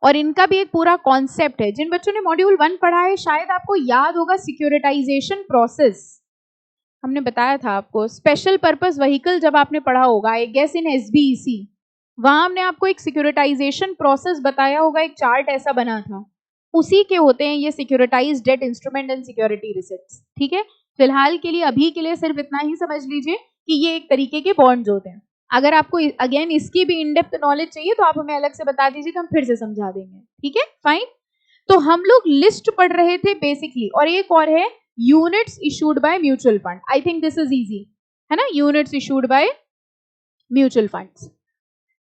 और इनका भी एक पूरा कॉन्सेप्ट है। जिन बच्चों ने मॉड्यूल 1 पढ़ा है शायद आपको याद होगा सिक्योरिटाइजेशन प्रोसेस, हमने बताया था आपको। स्पेशल पर्पस व्हीकल जब आपने पढ़ा होगा, आई गेस इन एसबीईसी, वहां हमने आपको एक सिक्योरिटाइजेशन प्रोसेस बताया होगा, एक चार्ट ऐसा बना था, उसी के होते हैं ये securitise debt instrument and security receipts. ठीक है, फिलहाल के लिए अभी के लिए सिर्फ इतना ही समझ लीजिए कि ये एक तरीके के बॉन्ड्स होते हैं। अगर आपको अगेन इसकी भी इन डेप्थ नॉलेज चाहिए तो आप हमें अलग से बता दीजिए तो हम फिर से समझा देंगे। ठीक है, फाइन। तो हम लोग लिस्ट पढ़ रहे थे बेसिकली, और एक और है units issued by mutual fund. I think this is easy, है ना, units issued by mutual funds.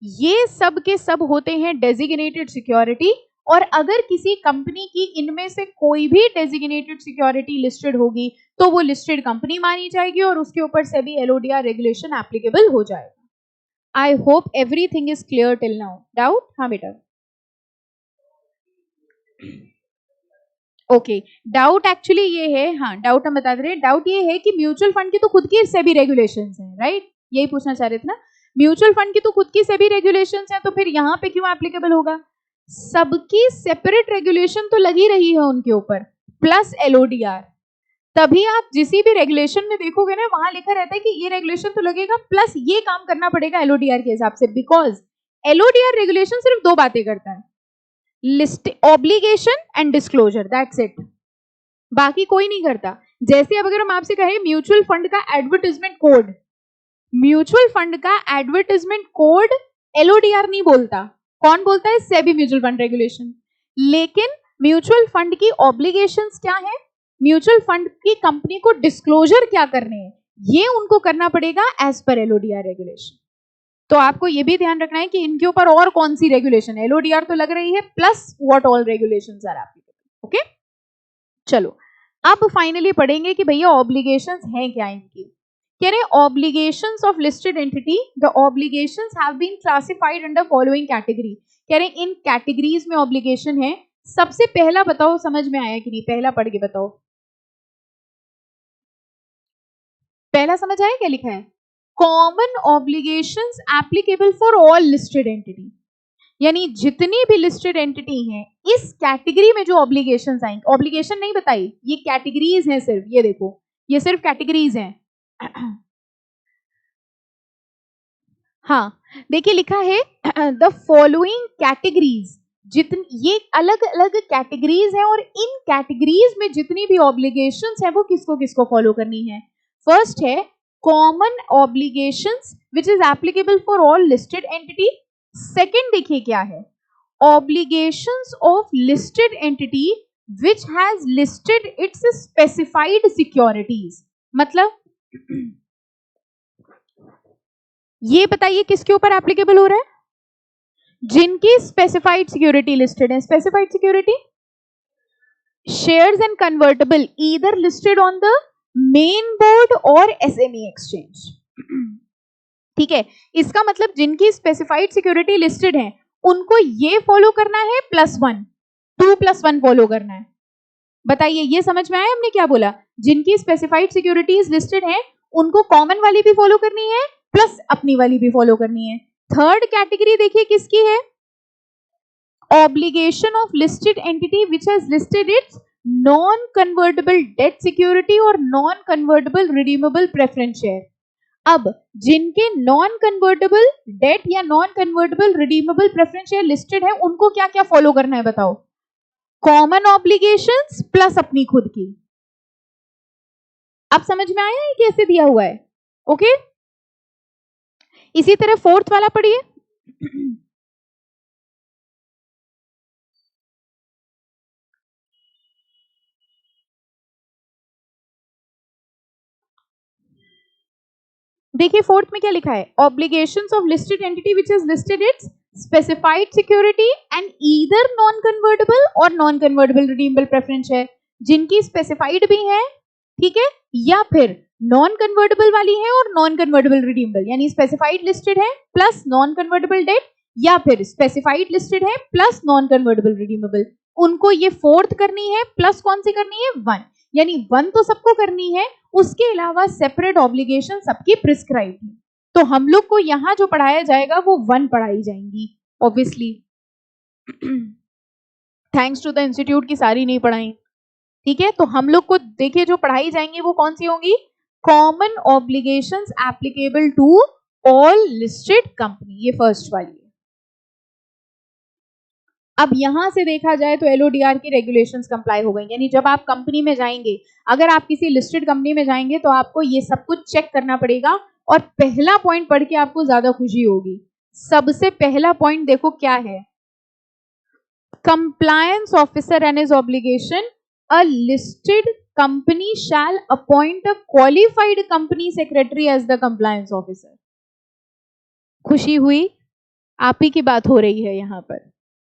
ये सब के सब होते हैं डेजिग्नेटेड सिक्योरिटी, और अगर किसी कंपनी की इनमें से कोई भी डेजिग्नेटेड सिक्योरिटी लिस्टेड होगी तो वो लिस्टेड कंपनी मानी जाएगी और उसके ऊपर से भी एलओडीआर रेगुलेशन एप्लीकेबल हो जाएगा। I hope everything is clear till now. Doubt? हाँ बेटा, ओके। डाउट एक्चुअली ये है, हाँ डाउट हम बता दे रहे हैं, डाउट ये है कि म्यूचुअल फंड की तो खुद की सेबी रेगुलेशंस हैं, राइट? यही पूछना चाह रहे थे ना, म्यूचुअल फंड की तो खुद की सेबी रेगुलेशंस हैं, तो फिर यहाँ पे क्यों एप्लीकेबल होगा? सबकी सेपरेट रेगुलेशन तो लगी रही है उनके ऊपर, प्लस एलओडीआर। तभी आप जिस भी रेगुलेशन में देखोगे ना, वहां लिखा रहता है कि ये रेगुलेशन तो लगेगा, प्लस ये काम करना पड़ेगा एलओडीआर के हिसाब से, बिकॉज एलओडीआर रेगुलेशन सिर्फ दो बातें करता है, list obligation and disclosure, that's it, बाकी कोई नहीं करता। जैसे अब अगर हम आपसे कहें म्यूचुअल फंड का एडवर्टाइजमेंट कोड, म्यूचुअल फंड का एडवर्टाइजमेंट कोड एलओडीआर नहीं बोलता, कौन बोलता है? SEBI mutual fund regulation. लेकिन म्यूचुअल फंड की ऑब्लिगेशंस क्या है, म्यूचुअल फंड की कंपनी को डिस्क्लोजर क्या करने हैं, ये उनको करना पड़ेगा एज पर एलओडीआर रेगुलेशन। तो आपको ये भी ध्यान रखना है कि इनके ऊपर और कौन सी रेगुलेशन है, एलओडीआर तो लग रही है, plus what all regulations are applicable. Okay, चलो अब फाइनली पढ़ेंगे कि भैया ऑब्लिगेशंस हैं क्या इनकी। कह रहे obligations of listed entity, the obligations have been classified under following category. कह रहे इन कैटेगरीज में ऑब्लिगेशन है। सबसे पहला बताओ, समझ में आया कि नहीं? पहला पढ़ के बताओ, पहला समझ आया क्या लिखा है? Common obligations applicable for all listed entity, यानी जितनी भी लिस्टेड एंटिटी हैं इस कैटेगरी में जो ऑब्लिगेशंस आएंगे, ऑब्लिगेशन नहीं बताई, ये कैटेगरीज हैं सिर्फ, ये देखो ये सिर्फ कैटेगरीज हैं। हाँ देखिए लिखा है द फॉलोइंग कैटेगरीज, जितनी ये अलग अलग कैटेगरीज हैं और इन कैटेगरीज में जितनी भी ऑब्लिगेशंस है वो किसको किसको फॉलो करनी है। फर्स्ट है common obligations which is applicable for all listed entity. Second देखिए क्या है, obligations of listed entity which has listed it's specified securities. मतलब ये बताइए किसके ऊपर एप्लीकेबल हो रहा है? जिनकी स्पेसिफाइड सिक्योरिटी लिस्टेड है। Specified security shares and convertible either listed on the main board और एसएमई एक्सचेंज। ठीक है, इसका मतलब जिनकी स्पेसिफाइड सिक्योरिटी लिस्टेड है उनको ये फॉलो करना है +1, 2+1 फॉलो करना है। बताइए ये समझ में आया हमने क्या बोला? जिनकी स्पेसिफाइड सिक्योरिटीज लिस्टेड है उनको कॉमन वाली भी फॉलो करनी है प्लस अपनी वाली भी फॉलो करनी है। थर्ड कैटेगरी देखिए किसकी है? Obligation of listed entity which has listed its non convertible debt security और non convertible redeemable preference share. अब जिनके नॉन कन्वर्टेबल डेट या non convertible redeemable preference share listed है उनको क्या क्या फॉलो करना है बताओ? कॉमन ऑब्लिगेशंस प्लस अपनी खुद की। अब समझ में आया है कैसे दिया हुआ है? ओके, इसी तरह फोर्थ वाला पढ़िए। देखिए फोर्थ में क्या लिखा है? Obligations of listed entity which is listed it's specified security and either non convertible और नॉन कन्वर्टेबल रिडीमेबल प्रेफरेंस है। जिनकी स्पेसिफाइड भी है, ठीक है, या फिर नॉन कन्वर्टेबल वाली है और नॉन कन्वर्टेबल रिडीमेबल, यानी स्पेसिफाइड लिस्टेड है प्लस नॉन कन्वर्टेबल डेट या फिर स्पेसिफाइड लिस्टेड है प्लस नॉन कन्वर्टेबल रिडीमेबल, उनको ये फोर्थ करनी है। प्लस कौन सी करनी है? 1, यानी 1 तो सबको करनी है, उसके अलावा सेपरेट ऑब्लिगेशन सबकी प्रिस्क्राइब है। तो हम लोग को यहाँ जो पढ़ाया जाएगा वो 1 पढ़ाई जाएंगी obviously. Thanks to the institute की सारी नहीं पढ़ाई, ठीक है। तो हम लोग को देखिए जो पढ़ाई जाएंगी वो कौन सी होंगी? Common obligations applicable to all listed company, ये फर्स्ट वाली है। अब यहां से देखा जाए तो एलओडीआर की रेगुलेशंस कंप्लाई हो गई, यानी जब आप कंपनी में जाएंगे, अगर आप किसी लिस्टेड कंपनी में जाएंगे तो आपको ये सब कुछ चेक करना पड़ेगा। और पहला पॉइंट पढ़ के आपको ज्यादा खुशी होगी। सबसे पहला पॉइंट देखो क्या है? Compliance officer and his obligation, a listed company shall appoint a qualified company secretary as the compliance officer. खुशी हुई? आप ही की बात हो रही है यहाँ पर।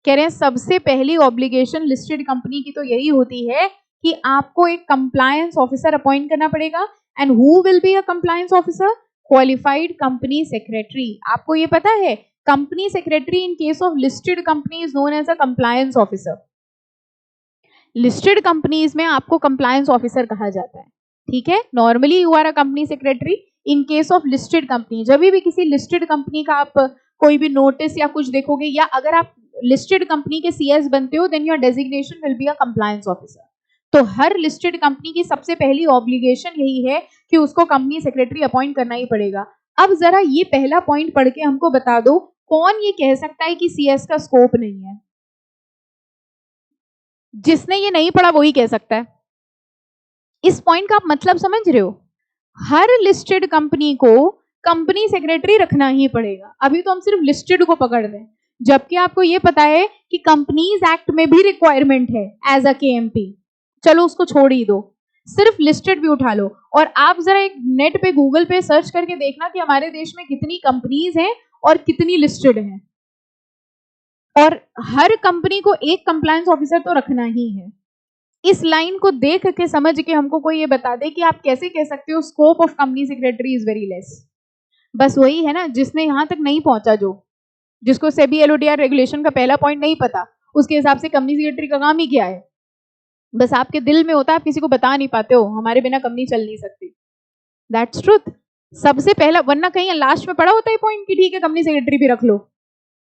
कह रहे हैं सबसे पहली ऑब्लिगेशन लिस्टेड कंपनी की तो यही होती है कि आपको एक कंप्लायंस ऑफिसर अपॉइंट करना पड़ेगा। And who will be a compliance officer? Qualified company secretary. आपको ये पता है company secretary in case of listed company is known as a compliance officer. Listed companies में आपको कंप्लायंस ऑफिसर कहा जाता है, ठीक है। Normally you are a company secretary in case of listed company. जब भी किसी लिस्टेड कंपनी का आप कोई भी नोटिस या कुछ देखोगे, या अगर आप लिस्टेड कंपनी के सीएस बनते हो, then your designation will be a compliance officer. तो हर लिस्टेड कंपनी की सबसे पहली ऑब्लिगेशन यही है कि उसको कंपनी सेक्रेटरी अपॉइंट करना ही पड़ेगा। अब जरा ये पहला पॉइंट पढ़ के हमको बता दो, कौन ये कह सकता है कि सीएस का स्कोप नहीं है? जिसने ये नहीं पढ़ा वही कह सकता है। इस पॉइंट का आप मतलब समझ रहे हो? हर लिस्टेड कंपनी को कंपनी सेक्रेटरी रखना ही पड़ेगा। अभी तो हम सिर्फ लिस्टेड को पकड़ रहे हैं, जबकि आपको ये पता है कि कंपनीज एक्ट में भी रिक्वायरमेंट है एज अ केएमपी। चलो उसको छोड़ ही दो, सिर्फ लिस्टेड भी उठा लो। और आप जरा एक नेट पे गूगल पे सर्च करके देखना कि हमारे देश में कितनी कंपनीज हैं और कितनी लिस्टेड हैं, और हर कंपनी को एक कंप्लायंस ऑफिसर तो रखना ही है। इस लाइन को देख के समझ के हमको कोई ये बता दे कि आप कैसे कह सकते हो scope of company secretary is very less. बस वही है ना, जिसने यहां तक नहीं पहुंचा, जिसको सेबी एलओडीआर रेगुलेशन का पहला पॉइंट नहीं पता, उसके हिसाब से कंपनी सेक्रेटरी का काम ही क्या है? बस आपके दिल में होता है, आप किसी को बता नहीं पाते हो हमारे बिना कंपनी चल नहीं सकती। That's truth. सबसे पहला, वरना कहीं लास्ट में पड़ा होता है पॉइंट कि ठीक है कंपनी सेक्रेटरी भी रख लो।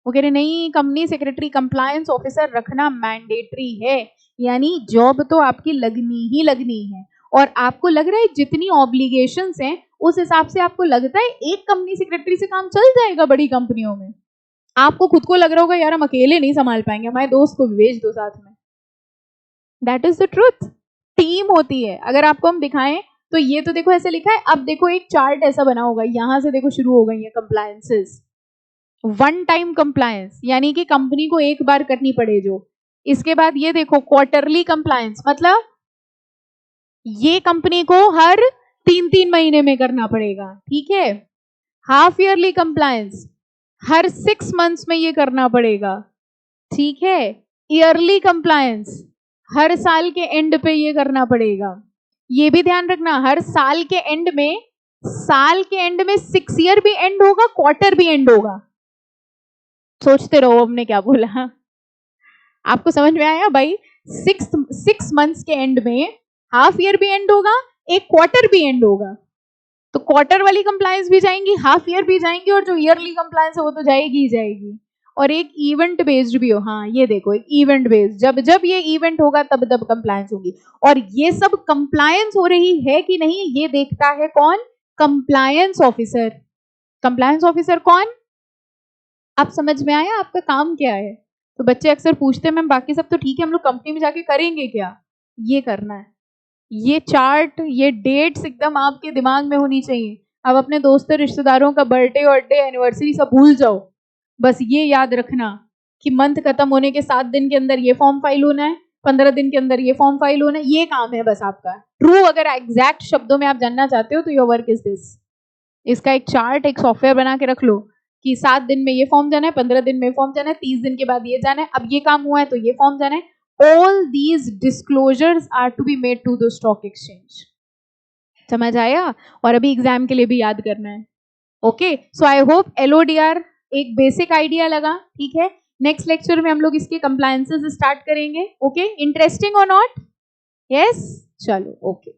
वो कह रहे नहीं, कंपनी सेक्रेटरी कंप्लायंस ऑफिसर रखना मैंडेटरी है, यानी जॉब तो आपकी लगनी ही लगनी है। और आपको लग रहा है जितनी ऑब्लिगेशंस हैं उस हिसाब से आपको लगता है एक कंपनी सेक्रेटरी से काम चल जाएगा बड़ी कंपनियों में? आपको खुद को लग रहा होगा यार हम अकेले नहीं संभाल पाएंगे, हमारे दोस्त को भेज दो साथ में। That is the truth. Team होती है। अगर आपको हम दिखाएं तो ये तो देखो ऐसे लिखा है, अब देखो एक चार्ट ऐसा बना होगा, यहां से देखो शुरू हो गई है कंप्लायंसेस। वन टाइम कंप्लायंस यानी कि कंपनी को एक बार करनी पड़े जो। इसके बाद ये देखो क्वार्टरली कंप्लायंस, मतलब ये कंपनी को हर 3-3 महीने में करना पड़ेगा, ठीक है। हाफ ईयरली कंप्लायंस हर 6 मंथ्स में ये करना पड़ेगा, ठीक है। ईयरली कंप्लायंस हर साल के एंड पे ये करना पड़ेगा। ये भी ध्यान रखना, हर साल के एंड में 6 ईयर भी एंड होगा, क्वार्टर भी एंड होगा। सोचते रहो हमने क्या बोला, आपको समझ में आया भाई? 6 मंथ्स के एंड में हाफ ईयर भी एंड होगा, एक क्वार्टर भी एंड होगा। तो क्वार्टर वाली कंप्लायंस भी जाएंगी, हाफ ईयर भी जाएंगी, और जो ईयरली कंप्लायंस है वो तो जाएगी ही जाएगी। और एक इवेंट बेस्ड भी हो, हाँ ये देखो एक इवेंट बेस्ड, जब जब ये इवेंट होगा तब तब कंप्लायंस होगी। और ये सब कंप्लायंस हो रही है कि नहीं ये देखता है कौन? Compliance officer. कंप्लायंस ऑफिसर कौन? आप समझ में आया आपका काम क्या है? तो बच्चे अक्सर पूछते हैं मैम बाकी सब तो ठीक है, हम लोग कंपनी में जाके करेंगे क्या? ये करना है। ये चार्ट, ये डेट्स एकदम आपके दिमाग में होनी चाहिए। अब अपने दोस्तों रिश्तेदारों का बर्थडे और डे एनिवर्सरी सब भूल जाओ, बस ये याद रखना कि मंथ खत्म होने के 7 दिन के अंदर ये फॉर्म फाइल होना है, 15 दिन के अंदर ये फॉर्म फाइल होना है, ये काम है बस आपका। ट्रू अगर एग्जैक्ट शब्दों में आप जानना चाहते हो तो योर वर्क इज दिस। इसका एक चार्ट, एक सॉफ्टवेयर बना के रख लो कि 7 दिन में ये फॉर्म जाना है, 15 दिन में फॉर्म जाना है, 30 दिन के बाद ये जाना है, अब ये काम हुआ है तो ये फॉर्म जाना है। All these disclosures are to be made to the stock exchange. समझ आया? और अभी एग्जाम के लिए भी याद करना है। Okay, so I hope LODR एक बेसिक आइडिया लगा, ठीक है। नेक्स्ट लेक्चर में हम लोग इसके कंप्लायंसेस स्टार्ट करेंगे। ओके, इंटरेस्टिंग और नॉट? यस, चलो ओके।